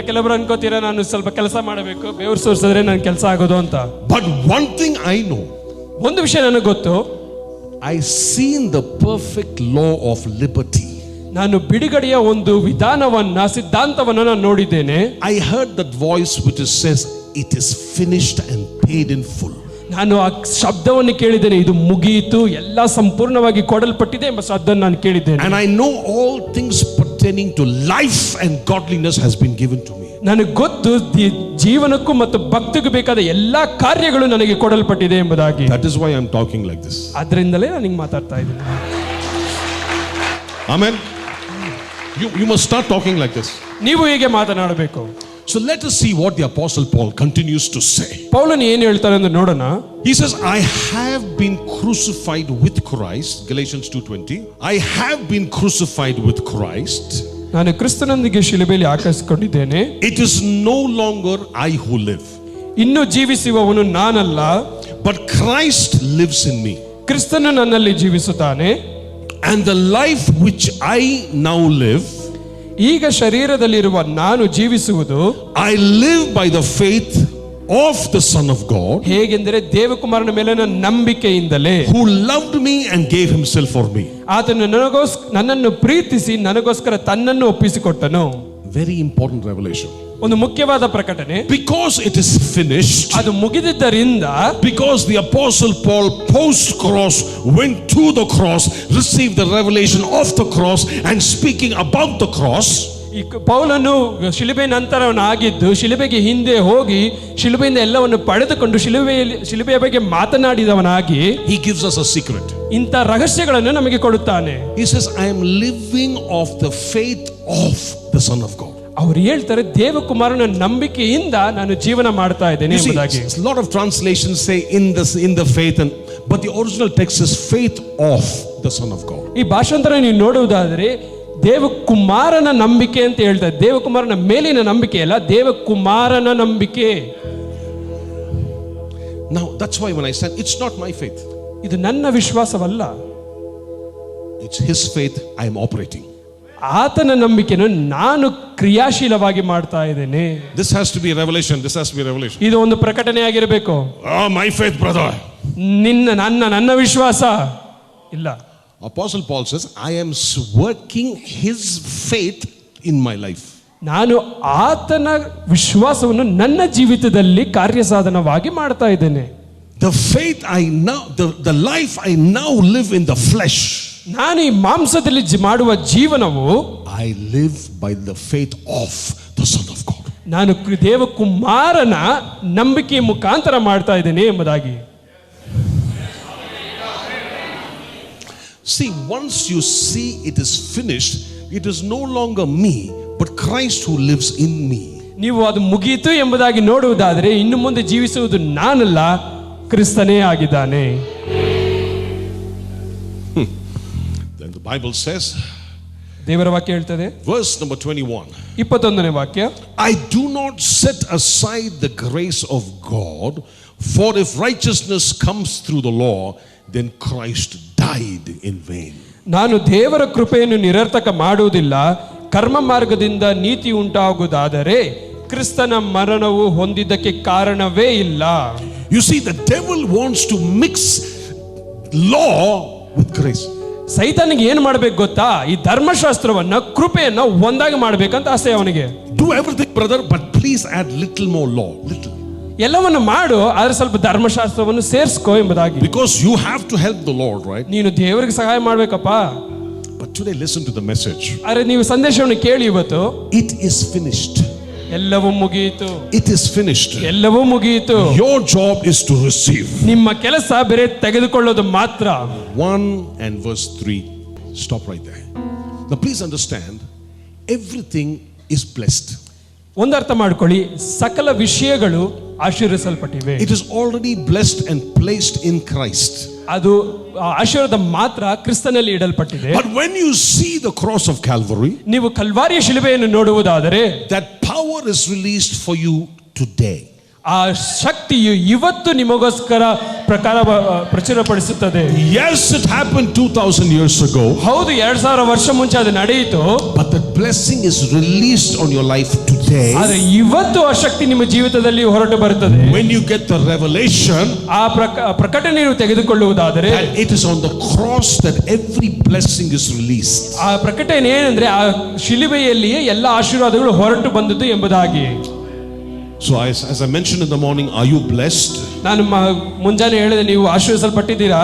ಕೆಲವರು ಅನ್ಕೋತೀರಾ ನಾನು ಸ್ವಲ್ಪ ಕೆಲಸ ಮಾಡಬೇಕು, ಬೆವರು ಸುರಿಸಿದ್ರೆ ನನ್ನ ಕೆಲಸ ಆಗೋದು ಅಂತ. But one thing I know. ಒಂದು ವಿಷಯ ನನಗೆ ಗೊತ್ತು. I seen the perfect law of liberty. ನಾನು ಬಿಡುಗಡೆಯ ಒಂದು ವಿಧಾನವನ್ನ ಸಿದ್ಧಾಂತವನ್ನು ನಾನು ನೋಡಿದ್ದೇನೆ. I heard that voice which says it is finished and paid in full. ನಾನು ಆ ಶಬ್ದವನ್ನು ಕೇಳಿದ್ದೇನೆ, ಇದು ಮುಗಿಯಿತು, ಎಲ್ಲ ಸಂಪೂರ್ಣವಾಗಿ ಕೊಡಲ್ಪಟ್ಟಿದೆ ಎಂಬ ಶಬ್ದವನ್ನು ನಾನು ಕೇಳಿದ್ದೇನೆ. And I know all things pertaining to life and godliness has been given to me. ನನಗೆ ಗೊತ್ತು ಜೀವನಕ್ಕೂ ಮತ್ತು ಭಕ್ತಿಗೂ ಬೇಕಾದ ಎಲ್ಲಾ ಕಾರ್ಯಗಳು ನನಗೆ ಕೊಡಲ್ಪಟ್ಟಿದೆ ಎಂಬುದಾಗಿ. That is why I am talking like this. ಅದರಿಂದಲೇ ನಾನು ಹಿಂಗೆ ಮಾತಾಡ್ತಾ ಇದ್ದೀನಿ. Amen. You must start talking like this. ನೀವು ಹೀಗೆ ಮಾತನಾಡಬೇಕು. So let us see what the apostle Paul continues to say. ಪೌಲನು ಏನು ಹೇಳ್ತಾನೆ ಅಂತ ನೋಡೋಣ. He says, I have been crucified with Christ. Galatians 2:20. I have been crucified with Christ. ನಾನು ಕ್ರಿಸ್ತನೊಂದಿಗೆ ಶಿಲುಬೆಯಲ್ಲಿ ಹಾಕಿಸಿಕೊಂಡಿದ್ದೇನೆ. It is no longer I who live. ಇನ್ನು ಜೀವಿಸುವವನು ನಾನಲ್ಲ, but Christ lives in me. ಕ್ರಿಸ್ತನು ನನ್ನಲ್ಲಿ ಜೀವಿಸುತ್ತಾನೆ. And the life which I now live, ಈಗ ಶರೀರದಲ್ಲಿರುವ ನಾನು ಜೀವಿಸುವುದು, I live by the faith of the Son of God. ಹೇಗೆಂದರೆ ದೇವಕುಮಾರನ ಮೇಲಿನ ನಂಬಿಕೆಯಿಂದಲೇ, who loved me and gave himself for me. ಆತನು ನನ್ನನ್ನು ಪ್ರೀತಿಸಿ ನನಗೋಸ್ಕರ ತನ್ನನ್ನು ಒಪ್ಪಿಸಿಕೊಟ್ಟನು. Very important revelation. ಒಂದು ಮುಖ್ಯವಾದ ಪ್ರಕಟಣೆ. Because it is finished, ಅದು ಮುಗಿದಿದ್ದರಿಂದ, because the apostle Paul post cross went to the cross, received the revelation of the cross and speaking about the cross. ಈ ಪೌಲನು ಶಿಲುಬೆ ನಂತರವನಾಗಿದ್ದು ಶಿಲುಬೆಗೆ ಹಿಂದೆ ಹೋಗಿ ಶಿಲುಬೆಯಿಂದ ಎಲ್ಲವನ್ನು ಪಡೆದುಕೊಂಡು ಶಿಲುಬೆಯ ಬಗ್ಗೆ ಮಾತನಾಡಿದವನಾಗಿ, he gives us a secret. ಇಂಥ ರಹಸ್ಯಗಳನ್ನು ನಮಗೆ ಕೊಡುತ್ತಾನೆ. He says, I am living of the faith of the Son of God. ಅವರು ಹೇಳ್ತಾರೆ, ದೇವಕುಮಾರನ ನಂಬಿಕೆಯಿಂದ ನಾನು ಜೀವನ ಮಾಡ್ತಾ ಇದ್ದೇನೆ ಎಂಬುದಾಗಿ. A lot of translations say in the faith, but the original text is faith of the Son of God. ಈ ಭಾಷಾಂತರ ನೀವು ನೋಡುವುದಾದ್ರೆ ದೇವಕುಮಾರನ ನಂಬಿಕೆ ಅಂತ ಹೇಳ್ತಾರೆ. ದೇವಕುಮಾರನ ಮೇಲಿನ ನಂಬಿಕೆ ಅಲ್ಲ, ದೇವಕುಮಾರನ ನಂಬಿಕೆ. Now that's why when I said it's not my faith, ಇದು ನನ್ನ ವಿಶ್ವಾಸವಲ್ಲ, it's his faith I am operating. ಆತನ ನಂಬಿಕೆಯನ್ನು ನಾನು ಕ್ರಿಯಾಶೀಲವಾಗಿ ಮಾಡ್ತಾ ಇದ್ದೇನೆ. This has to be a revelation. This has to be a revelation. ಇದು ಒಂದು ಪ್ರಕಟಣೆ ಆಗಿರಬೇಕು. My faith, brother. ನನ್ನ ವಿಶ್ವಾಸ ಇಲ್ಲ. Apostle Paul says, I am working his faith in my life. ನಾನು ಆತನ ವಿಶ್ವಾಸವನ್ನು ನನ್ನ ಜೀವಿತದಲ್ಲಿ ಕಾರ್ಯಸಾಧನವಾಗಿ ಮಾಡ್ತಾ ಇದ್ದೇನೆ. The faith I now, the life I now live in the flesh. ನಾನು ಈ ಮಾಂಸದಲ್ಲಿ ಮಾಡುವ ಜೀವನವು, I live by the faith of the Son of God. ನಾನು ದೇವಕುಮಾರನ ನಂಬಿಕೆಯ ಮುಖಾಂತರ ಮಾಡ್ತಾ ಇದ್ದೇನೆ ಎಂಬುದಾಗಿ. See, once you see it is finished, it is no longer me, but Christ who lives in me. ನೀವು ಅದು ಮುಗಿಯಿತು ಎಂಬುದಾಗಿ ನೋಡುವುದಾದರೆ ಇನ್ನು ಮುಂದೆ ಜೀವಿಸುವುದು ನಾನಲ್ಲ, ಕ್ರಿಸ್ತನೇ ಆಗಿದ್ದಾನೆ. Then the Bible says, ದೇವರ ವಾಕ್ಯ ಹೇಳ್ತದೆ, verse number 21, 21ನೇ ವಾಕ್ಯ, I do not set aside the grace of God, for if righteousness comes through the law, then Christ died in vain. ನಾನು ದೇವರ ಕೃಪೆಯನ್ನು ನಿರರ್ಥಕ ಮಾಡುವುದಿಲ್ಲ, ಕರ್ಮ ಮಾರ್ಗದಿಂದ ನೀತಿ ಉಂಟಾಗುವುದಾದರೆ ಕ್ರಿಸ್ತನ ಮರಣವು ಹೊಂದಿದ್ದಕ್ಕೆ ಕಾರಣವೇ ಇಲ್ಲ. You see, the devil wants to mix law with grace. ಸೈತಾನಿಗೆ ಏನ್ ಮಾಡ್ಬೇಕು ಗೊತ್ತಾ? ಈ ಧರ್ಮಶಾಸ್ತ್ರವನ್ನ ಕೃಪೆಯನ್ನ ಒಂದಾಗಿ ಮಾಡ್ಬೇಕಂತ ಆಸೆ ಅವನಿಗೆ. Do everything, brother, but please add little more law, little. ಎಲ್ಲವನ್ನು ಮಾಡು, ಆದ್ರೆ ಸ್ವಲ್ಪ ಧರ್ಮಶಾಸ್ತ್ರವನ್ನು ಸೇರಿಸ್ಕೋ ಎಂಬುದಾಗಿ. Because you have to help the Lord, right? ನೀನು ದೇವರಿಗೆ ಸಹಾಯ ಮಾಡ್ಬೇಕಪ್ಪ. But today listen to the message. ಆದ್ರೆ ನೀವು ಸಂದೇಶವನ್ನು ಕೇಳಿ ಇವತ್ತು. It is finished. ಎಲ್ಲವೂ ಮುಗಿಯಿತು. It is finished. ಎಲ್ಲವೂ ಮುಗಿಯಿತು. Your job is to receive. ನಿಮ್ಮ ಕೆಲಸ ಬೇರೆ ತೆಗೆದುಕೊಳ್ಳೋದು ಮಾತ್ರ. 1 and verse 3. Stop right there. Now please understand, everything is blessed. ಒಂದರ್ಥ ಮಾಡ್ಕೊಳ್ಳಿ, ಸಕಲ ವಿಷಯಗಳು ಆಶೀರ್ವದಿಸಲ್ಪಟ್ಟಿವೆ. It is already blessed and placed in Christ. ಅದು ಆಶೀರ್ವಾದ ಮಾತ್ರ ಕ್ರಿಸ್ತನಲ್ಲಿ ಇಡಲ್ಪಟ್ಟಿದೆ. But when you see the cross of Calvary, ನೀವು ಕಲ್ವಾರಿಯ ಶಿಲುಬೆಯನ್ನು ನೋಡುವುದಾದರೆ, that power is released for you today. ಆ ಶಕ್ತಿಯು ಇವತ್ತು ನಿಮಗೋಸ್ಕರ ಪ್ರಚುರಪಡಿಸುತ್ತದೆ. Yes, it happened 2000 years ago. ಹೌದು, 2000 ವರ್ಷ ಮುಂಚೆ ಅದು ನಡೆಯಿತು. But that blessing is released on your life today. ಆದರೆ ಇವತ್ತು ಆ ಶಕ್ತಿ ನಿಮ್ಮ ಜೀವಿತದಲ್ಲಿ ಹೊರಟು ಬರುತ್ತದೆ. When you get the revelation, ಆ ಪ್ರಕಟಣೆ ನೀವು ತೆಗೆದುಕೊಳ್ಳುವುದಾದರೆ, it is on the cross that every blessing is released. ಆ ಪ್ರಕಟಣೆ ಏನಂದ್ರೆ ಆ ಶಿಲುಬೆಯಲ್ಲಿಯೇ ಎಲ್ಲ ಆಶೀರ್ವಾದಗಳು ಹೊರಟು ಬಂದದ್ದು ಎಂಬುದಾಗಿ. So as I mentioned in the morning, are you blessed? ನಾನು ಮುಂಜಾನೆ ಹೇಳಿದೆ, ನೀವು ಆಶೀರ್ವದಿಸಲ್ಪಟ್ಟಿದ್ದೀರಾ?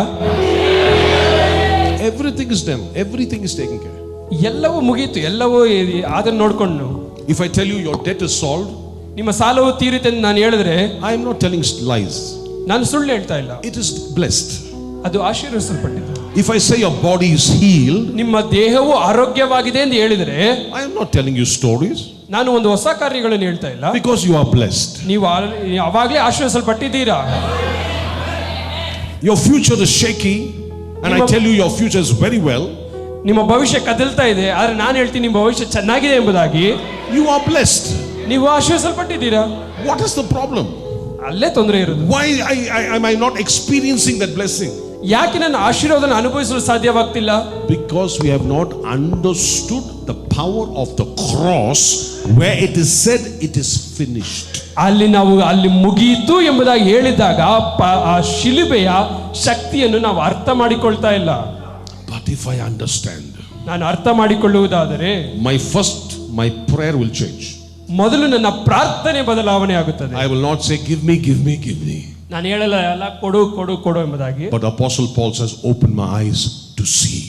Everything is done. Everything is taken care. ಎಲ್ಲವೂ ಮುಗೀತು, ಎಲ್ಲವೂ ಅದನ್ನು ನೋಡ್ಕೊಂಡು. If I tell you your debt is solved, ನಿಮ್ಮ ಸಾಲವು ತೀರಿತೆ ಅಂತ ನಾನು ಹೇಳಿದ್ರೆ, I am not telling lies. ನಾನು ಸುಳ್ಳು ಹೇಳ್ತಾ ಇಲ್ಲ. It is blessed. ಅದು ಆಶೀರ್ವದಿಸಲ್ಪಟ್ಟಿದೆ. If I say your body is healed, ನಿಮ್ಮ ದೇಹವು ಆರೋಗ್ಯವಾಗಿದೆ ಎಂದು ಹೇಳಿದರೆ, I am not telling you stories. ನಾನು ಒಂದು ಹೊಸ ಕಾರ್ಯಗಳನ್ನು ಹೇಳ್ತಾ ಇಲ್ಲ. Because you are blessed. ನೀವು ಅವಾಗಲೇ ಆಶೀರ್ವದಿಸಲ್ಪಟ್ಟಿದ್ದೀರಾ. Your future is shaky, and I tell you your future is very well. ನಿಮ್ಮ ಭವಿಷ್ಯ ಕದಲ್ತಾ ಇದೆ, ಆದ್ರೆ ನಾನು ಹೇಳ್ತೀನಿ ನಿಮ್ಮ ಭವಿಷ್ಯ ಚೆನ್ನಾಗಿದೆ ಎಂಬುದಾಗಿ. You are blessed. ನೀವು ಆಶೀರ್ವದಿಸಲ್ಪಟ್ಟಿದ್ದೀರಾ. What is the problem? ಅಲ್ಲೇ ತೊಂದರೆ ಇರೋದು. Why am I not experiencing that blessing? ಯಾಕೆ ನಾನು ಆಶೀರ್ವಾದನ ಅನುಭವಿಸಲು ಸಾಧ್ಯವಾಗ್ತಿಲ್ಲ? Because we have not understood the power of the cross, where it is said it is finished. ಅಲ್ಲಿ ಮುಗಿಯಿತು ಎಂಬುದಾಗಿ ಹೇಳಿದಾಗ ಆ ಶಿಲುಬೆಯ ಶಕ್ತಿಯನ್ನು ನಾವು ಅರ್ಥ ಮಾಡಿಕೊಳ್ತಾ ಇಲ್ಲ. But if I understand, ನಾನು ಅರ್ಥ ಮಾಡಿಕೊಳ್ಳುವುದಾದರೆ, my prayer will change. ಮೊದಲು ನನ್ನ ಪ್ರಾರ್ಥನೆ ಬದಲಾವಣೆ ಆಗುತ್ತದೆ. I will not say give me, give me, give me. ನಾನು ಹೇಳಲ್ಲ ಎಲ್ಲ ಕೊಡು ಕೊಡು ಕೊಡು ಎಂಬುದಾಗಿ. But Apostle Paul says, open my eyes to see.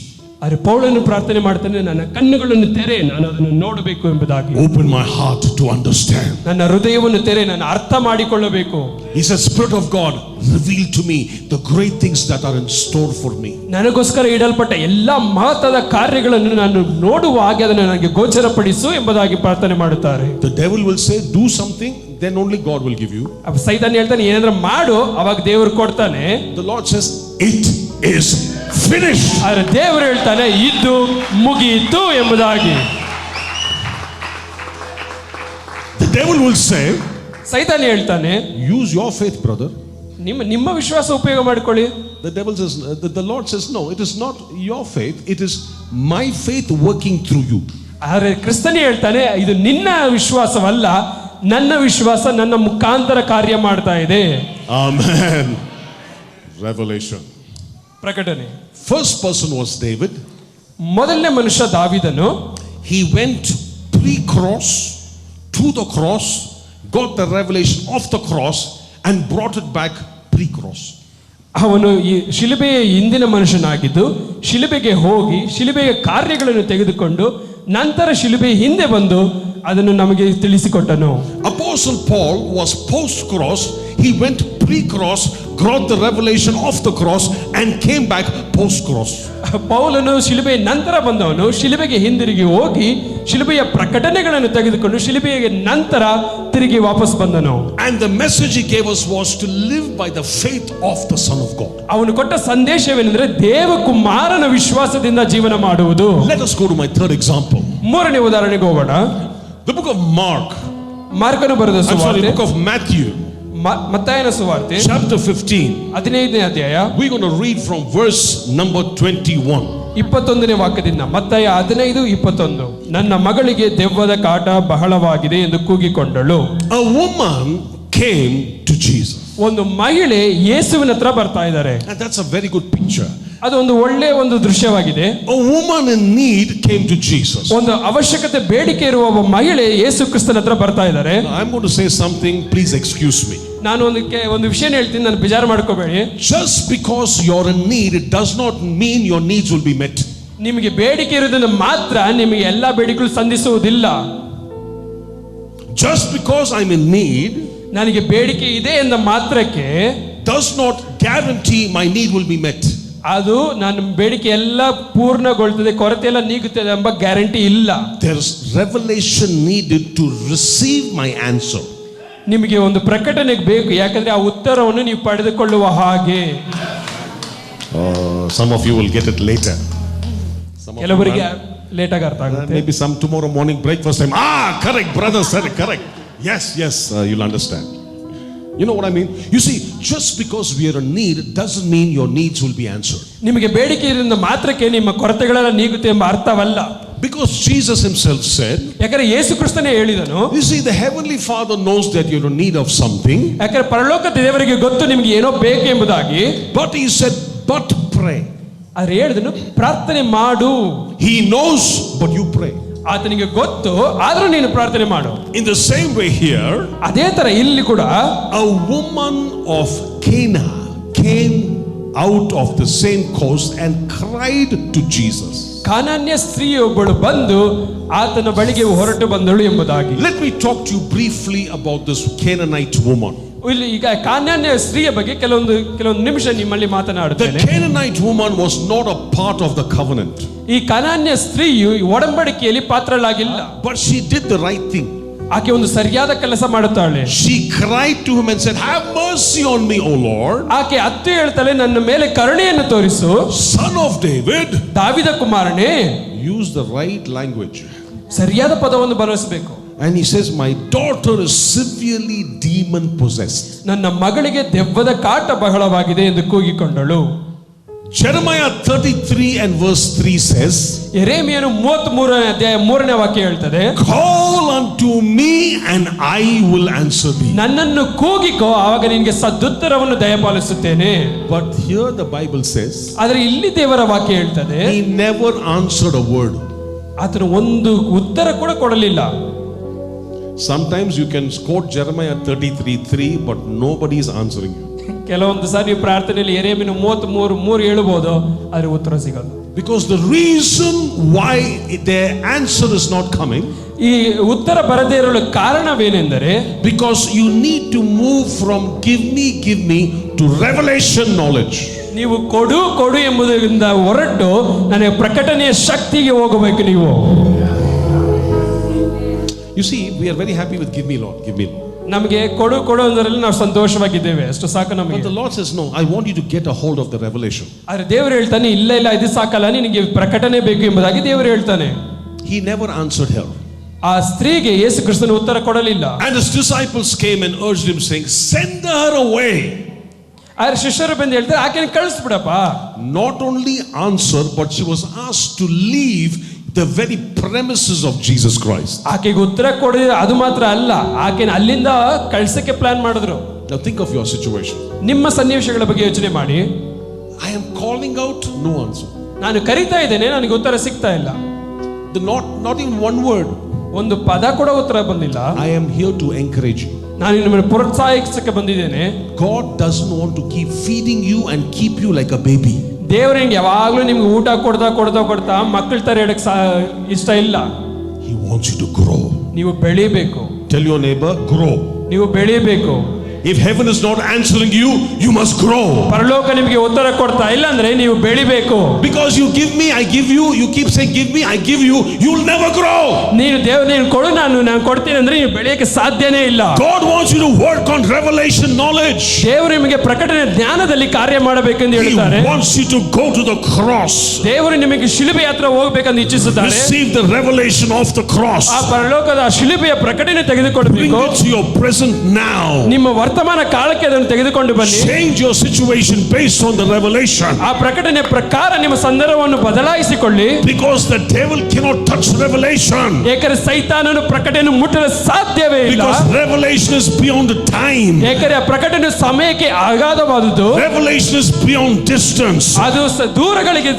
ಆದರೆ ಪೌಲನು ಪ್ರಾರ್ಥನೆ ಮಾಡ್ತಾನೆ, ನನ್ನ ಕಣ್ಣುಗಳನ್ನು ತೆರೆ, ನಾನು ಅದನ್ನು ನೋಡಬೇಕು ಎಂಬುದಾಗಿ. Open my heart to understand. ನನ್ನ ಹೃದಯವನ್ನು ತೆರೆ, ನಾನು ಅರ್ಥ ಮಾಡಿಕೊಳ್ಳಬೇಕು. He says, Spirit of God, reveal to me the great things that are in store for me. ನನಗೋಸ್ಕರ ಇಡಲ್ಪಟ್ಟ ಎಲ್ಲ ಮಹತ್ವದ ಕಾರ್ಯಗಳನ್ನು ನಾನು ನೋಡುವ ಹಾಗೆ ಅದನ್ನು ನನಗೆ ಗೋಚರಪಡಿಸು ಎಂಬುದಾಗಿ ಪ್ರಾರ್ಥನೆ ಮಾಡುತ್ತಾರೆ. The devil will say, do something, then only God will give you. ಸೈತಾನ್ ಹೇಳ್ತಾನೆ, ಏನಾದ್ರೂ ಮಾಡು, ಅವಾಗ ದೇವರು ಕೊಡ್ತಾನೆ. The Lord says, it is finished. ಆದರೆ ದೇವರು ಹೇಳ್ತಾನೆ, ಇದು ಮುಗಿಯಿತು ಎಂಬುದಾಗಿ. The devil will say, ಸೈತಾನ್ ಹೇಳ್ತಾನೆ, use your faith, brother. ನಿಮ್ಮ ವಿಶ್ವಾಸ ಉಪಯೋಗ ಮಾಡಿಕೊಳ್ಳಿ. The devil says, the Lord says, no, it is not your faith, it is my faith working through you. ಆದರೆ ಕ್ರಿಸ್ತನೇ ಹೇಳ್ತಾನೆ, ಇದು ನಿನ್ನ ವಿಶ್ವಾಸವಲ್ಲ, ನನ್ನ ವಿಶ್ವಾಸ ನನ್ನ ಮುಖಾಂತರ ಕಾರ್ಯ ಮಾಡ್ತಾ ಇದೆ. Amen. Revelation. ಪ್ರಕಟಣೆ. First person was David. ಮೊದಲನೇ ಮನುಷ್ಯ ದಾವೀದನು. He went pre-cross to the cross, got the revelation of the cross and brought it back pre-cross. ಅವನು ಈ ಶಿಲುಬೆಯ ಹಿಂದಿನ ಮನುಷ್ಯನಾಗಿದ್ದು, ಶಿಲುಬೆಗೆ ಹೋಗಿ ಶಿಲುಬೆಯ ಕಾರ್ಯಗಳನ್ನು ತೆಗೆದುಕೊಂಡು ನಂತರ ಶಿಲುಬೆ ಹಿಂದೆ ಬಂದು ಅದನ್ನು ನಮಗೆ ತಿಳಿಸಿಕೊಟ್ಟನು. Apostle Paul was post-cross. He went pre-cross, got the revelation of the cross and came back post-cross. ಪೌಲನು ಶಿಲುಬೆಯ ನಂತರ ಬಂದವನು, ಶಿಲುಬೆಗೆ ಹಿಂದಿರುಗಿ ಹೋಗಿ ಶಿಲುಬೆಯ ಪ್ರಕಟಣೆಗಳನ್ನು ತೆಗೆದುಕೊಂಡು ಶಿಲುಬೆಯ ನಂತರ ತಿರುಗಿ ವಾಪಸ್ ಬಂದನು. And the message he gave us was to live by the faith of the Son of God. ಅವನು ಕೊಟ್ಟ ಸಂದೇಶವೇನೆಂದರೆ ದೇವಕುಮಾರನ ವಿಶ್ವಾಸದಿಂದ ಜೀವನ ಮಾಡುವುದು. Let us go to my third example. ಮೂರನೇ ಉದಾಹರಣೆಗೆ ಹೋಗೋಣ. The book of Mark. ಮಾರ್ಕನು ಬರೆದ I'm sorry, ಸುವಾರ್ತೆ, the book of Matthew, ಮತ್ತಾಯನ ಸುವಾರ್ತೆ chapter 15. 15ನೇ ಅಧ್ಯಾಯ We're going to read from verse number 21. 21ನೇ ವಾಕ್ಯದಿಂದ. ಮತ್ತಾಯ 15:21. ನನ್ನ ಮಗಳಿಗೆ ದೆವ್ವದ ಕಾಟ ಬಹಳವಾಗಿದೆ ಎಂದು ಕೂಗಿಕೊಂಡಳು. A woman came to Jesus. ಒಂದು ಮಹಿಳೆ ಯೇಸುವಿನ ಹತ್ರ ಬರ್ತಾ ಇದ್ದಾರೆ. And that's a very good picture. ಅದು ಒಂದು ಒಳ್ಳೆಯ ಒಂದು ದೃಶ್ಯವಾಗಿದೆ. A woman in need came to Jesus. ಒಂದು ಅವಶ್ಯಕತೆ ಬೇಡಿಕೆ ಇರುವ ಒಬ್ಬ ಮಹಿಳೆ ಯೇಸು ಕ್ರಿಸ್ತನ ಹತ್ರ ಬರ್ತಾ ಇದ್ದಾರೆ. Now, I'm going to say something, please excuse me. ನಾನು ಒಂದು ವಿಷಯ ಹೇಳ್ತೀನಿ, ನಾನು ಬೇಜಾರು ಮಾಡ್ಕೋಬೇಡಿ. Just because you're in need, it does not mean your needs will be met. ನಿಮಗೆ ಬೇಡಿಕೆ ಇರೋದ್ರಿಂದ ಮಾತ್ರ ನಿಮಗೆ ಎಲ್ಲಾ ಬೇಡಿಕೆಗಳು ಸಂಧಿಸುವುದಿಲ್ಲ. Just because I'm in need ನನಗೆ ಬೇಡಿಕೆ ಇದೆ ಎಂದ ಮಾತ್ರಕ್ಕೆ does not guarantee my need will be met. ಅದು ನನ್ನ ಬೇಡಿಕೆ ಎಲ್ಲ ಪೂರ್ಣಗೊಳ್ತದೆ, ಕೊರತೆ ಎಲ್ಲ ನೀಗುತ್ತದೆ ಎಂಬ ಗ್ಯಾರಂಟಿ ಇಲ್ಲ. There's revelation needed to receive my answer. ನಿಮಗೆ ಒಂದು ಪ್ರಕಟಣೆ ಬೇಕು, ಯಾಕಂದ್ರೆ ಆ ಉತ್ತರವನ್ನು ನೀವು ಪಡೆದುಕೊಳ್ಳುವ ಹಾಗೆ. Some of you will get it later. ಕೆಲವರಿಗೆ ಲೇಟ್ ಆಗಿ ಅರ್ಥ ಆಗುತ್ತೆ. Maybe some tomorrow morning breakfast time. Correct, brother said it, correct. Yes, you'll understand. You know what I mean? You see, just because we are in need doesn't mean your needs will be answered. ನಿಮಗೆ ಬೇಡಿಕೆ ಇರೋದ್ರಿಂದ ಮಾತ್ರಕ್ಕೆ ನಿಮ್ಮ ಕೊರತೆಗಳೆಲ್ಲ ನೀಗುತ್ತೆ ಎಂಬ ಅರ್ಥವಲ್ಲ. Because Jesus himself said, ಯಾಕಂದ್ರೆ ಯೇಸು ಕ್ರಿಸ್ತನೇ ಹೇಳಿದನು, you see, the heavenly Father knows that you're in need of something. ಯಾಕಂದ್ರೆ ಪರಲೋಕದ ದೇವರಿಗೆ ಗೊತ್ತು ನಿಮಗೆ ಏನೋ ಬೇಕು ಎಂಬುದಾಗಿ. But he said, but pray. ಆದ್ರೆ ಹೇಳಿದನು, ಪ್ರಾರ್ಥನೆ ಮಾಡು. He knows, but you pray. ಆತನಿಗೆ ಗೊತ್ತು, ಆದ್ರೂ ನೀನು ಪ್ರಾರ್ಥನೆ ಮಾಡು. In the same way here, ಅದೇ ತರ ಇಲ್ಲಿ ಕೂಡ a woman of Cana came out of the same coast and cried to Jesus. ಕಾನಾನ್ಯ ಸ್ತ್ರೀಯೊಬ್ಬಳು ಬಂದು ಆತನ ಬಳಿಗೆ ಹೊರಟು ಬಂದಳು ಎಂಬುದಾಗಿ. Let me talk to you briefly about this Canaanite woman. ಇಲ್ಲಿ ಈಗ ಕಾನಾನ್ಯ ಸ್ತ್ರೀಯ ಬಗ್ಗೆ ಕೆಲವೊಂದು ನಿಮಿಷ ನಿಮ್ಮಲ್ಲಿ The ಮಾತನಾಡುತ್ತೇನೆ. Canaanite woman was not a part of the covenant, ಈ ಕಾನಾನ್ಯ ಸ್ತ್ರೀಯು ಒಡಂಬಡಿಕೆಯಲ್ಲಿ ಪಾತ್ರಳಾಗಿಲ್ಲ. but she did the right thing. ಆಕೆ ಒಂದು ಸರಿಯಾದ ಕೆಲಸ ಮಾಡುತ್ತಾಳೆ. She cried to him and said, have mercy on me, O Lord, ಆಕೆ ಅತ್ತು ಹೇಳ್ತಾಳೆ, ನನ್ನ ಮೇಲೆ ಕರುಣೆಯನ್ನು ತೋರಿಸು, Son of David. ದಾವಿದ ಕುಮಾರನೇ. Use the right language. ಸರಿಯಾದ ಪದವನ್ನು ಬಳಸಬೇಕು. And he says, my daughter is severely demon possessed. ನನ್ನ ಮಗಳಿಗೆ ದೆವ್ವದ ಕಾಟ ಬಹಳವಾಗಿದೆ ಎಂದು ಕೂಗಿಕೊಂಡಳು. Jeremiah 33 and verse 3 says, ಯೆರೆಮೀಯನು 33ನೇ ಅಧ್ಯಾಯ 3ನೇ ವಾಕ್ಯ ಹೇಳ್ತದೆ, call unto me and I will answer thee. ನನ್ನನ್ನು ಕೂಗಿಕೋ, ಆವಾಗ ನಿನಗೆ ಸದುತ್ತರವನ್ನು ದಯಪಾಲಿಸುತ್ತೇನೆ. But here the Bible says, ಆದರೆ ಇಲ್ಲಿ ದೇವರ ವಾಕ್ಯ ಹೇಳ್ತದೆ, he never answered a word. ಆತನು ಒಂದು ಉತ್ತರ ಕೂಡ ಕೊಡಲಿಲ್ಲ. Sometimes you can quote Jeremiah 33:3, but nobody is answering you. ಕೆಲವೊಂದು ಸಾರಿ ಪ್ರಾರ್ಥನೆಯಲ್ಲಿ ಯೆರೆಮೀಯನು 33:3 ಹೇಳಬಹುದು, ಆದರೆ ಉತ್ತರ ಸಿಗಲ್ಲ. Because the reason why their answer is not coming, ಈ ಉತ್ತರ ಬರದೇ ಇರಲು ಕಾರಣವೇನೆಂದರೆ, because you need to move from give me to revelation knowledge. ನೀವು ಕೊಡು ಎಂಬುದರಿಂದ ಹೊರಟು ನನಗೆ ಪ್ರಕಟಣೆಯ ಶಕ್ತಿಗೆ ಹೋಗಬೇಕು ನೀವು. You see, we are very happy with give me Lord. ನಮಗೆ ಕೊಡು ಅಂದರಲ್ಲಿ ನಾವು ಸಂತೋಷವಾಗಿದ್ದೇವೆ, ಅಷ್ಟು ಸಾಕು ನಮಗೆ. But the Lord says, no, I want you to get a hold of the revelation. ಆದರೆ ದೇವರು ಹೇಳ್ತಾನೆ, ಇಲ್ಲ ಇದು ಸಾಕಲ್ಲ, ನಿನಗೆ ಪ್ರಕಟಣೆ ಬೇಕು ಎಂಬುದಾಗಿ ದೇವರು ಹೇಳ್ತಾನೆ. He never answered her. ಆ ಸ್ತ್ರೀಗೆ ಯೇಸು ಕ್ರಿಸ್ತನು ಉತ್ತರ ಕೊಡಲಿಲ್ಲ. And his disciples came and urged him, saying, send her away. ಆದ್ರೆ ಶಿಷ್ಯರು ಬಂದು ಹೇಳ್ತಾರೆ, ಆಕೆನ ಕಳಿಸ್ಬಿಡಪ್ಪ. Not only answered, but she was asked to leave the very premises of Jesus Christ. ಆಕೆಗೆ ಉತ್ತರ ಕೊಡಲಿಲ್ಲ, ಅದು ಮಾತ್ರ ಅಲ್ಲ, ಆಕೆನ ಅಲ್ಲಿಂದ ಕಳ್ಸಕ್ಕೆ ಪ್ಲಾನ್ ಮಾಡಿದ್ರು. Now think of your situation. ನಿಮ್ಮ ಸನ್ನಿವೇಶಗಳ ಬಗ್ಗೆ ಯೋಚನೆ ಮಾಡಿ. I am calling out, no answer. ನಾನು ಕರೀತಾ ಇದ್ದೇನೆ, ನನಗೆ ಉತ್ತರ ಸಿಗ್ತಾ ಇಲ್ಲ. Not even one word. ಒಂದು ಪದ ಕೂಡ ಉತ್ತರ ಬಂದಿಲ್ಲ. I am here to encourage you. ನಾನು ನಿಮ್ಮನ್ನು ಪ್ರೋತ್ಸಾಹಿಸಕ್ಕೆ ಬಂದಿದ್ದೇನೆ. God doesn't want to keep feeding you and keep you like a baby. ದೇವರು ನಿಮ್ಗೆ ಯಾವಾಗಲೂ ನಿಮ್ಗೆ ಊಟ ಕೊಡ್ತಾ ಮಕ್ಕಳ ತರ ಇಡಕ್ಕೆ ಇಷ್ಟ ಇಲ್ಲ. He wants you to grow. ನೀವು ಬೆಳಿಬೇಕು. Tell your neighbor, grow. ನೀವು ಬೆಳಿಬೇಕು. If heaven is not answering you, you must grow. ಪರಲೋಕ ನಿಮಗೆ ಉತ್ತರ ಕೊಡ್ತಾ ಇಲ್ಲ ಅಂದ್ರೆ ನೀವು ಬೆಳಿಬೇಕು. Because you give me, I give you. You keep saying give me, I give you. You'll never grow. ನೀನು ಕೊಡು, ನಾನು ಕೊಡ್ತೀನಿ ಅಂದ್ರೆ ನೀವು ಬೆಳೆಯಕ್ಕೆ ಸಾಧ್ಯನೇ ಇಲ್ಲ. God wants you to work on revelation knowledge. ದೇವರು ನಿಮಗೆ ಪ್ರಕಟಣೆ ಜ್ಞಾನದಲ್ಲಿ ಕಾರ್ಯ ಮಾಡಬೇಕೆಂದು ಹೇಳ್ತಾರೆ. He wants you to go to the cross. ದೇವರು ನಿಮಗೆ ಶಿಲುಬೆ ಹತ್ರ ಹೋಗಬೇಕೆಂದು ಇಚ್ಛಿಸುತ್ತಾರೆ. Receive the revelation of the cross. ಆ ಪರಲೋಕದ ಶಿಲುಬೆಯ ಪ್ರಕಟಣೆ ತೆಗೆದುಕೊಳ್ಳಬೇಕು. Bring it to your present now. ನಿಮ್ಮ ವರ್ತಮಾನ ಕಾಲಕ್ಕೆ ಅದನ್ನು ತೆಗೆದುಕೊಂಡು ಬನ್ನಿ. Change your situation based on the revelation. ಆ ಪ್ರಕಟಣೆ ಪ್ರಕಾರ ನಿಮ್ಮ ಸಂದರ್ಭವನ್ನು ಬದಲಾಯಿಸಿಕೊಳ್ಳಿ. Because the devil cannot touch revelation. ಏಕೆಂದರೆ ಸೈತಾನನು ಪ್ರಕಟಣೆಯನ್ನು ಮುಟ್ಟಲು ಸಾಧ್ಯವೇ ಇಲ್ಲ. Because revelation is beyond time. ಏಕೆಂದರೆ ಆ ಪ್ರಕಟಣೆ ಸಮಯಕ್ಕೆ ಅಗಾಧವಾದುದು. Revelation is beyond distance. ಅದು ದೂರಗಳಿಗೆ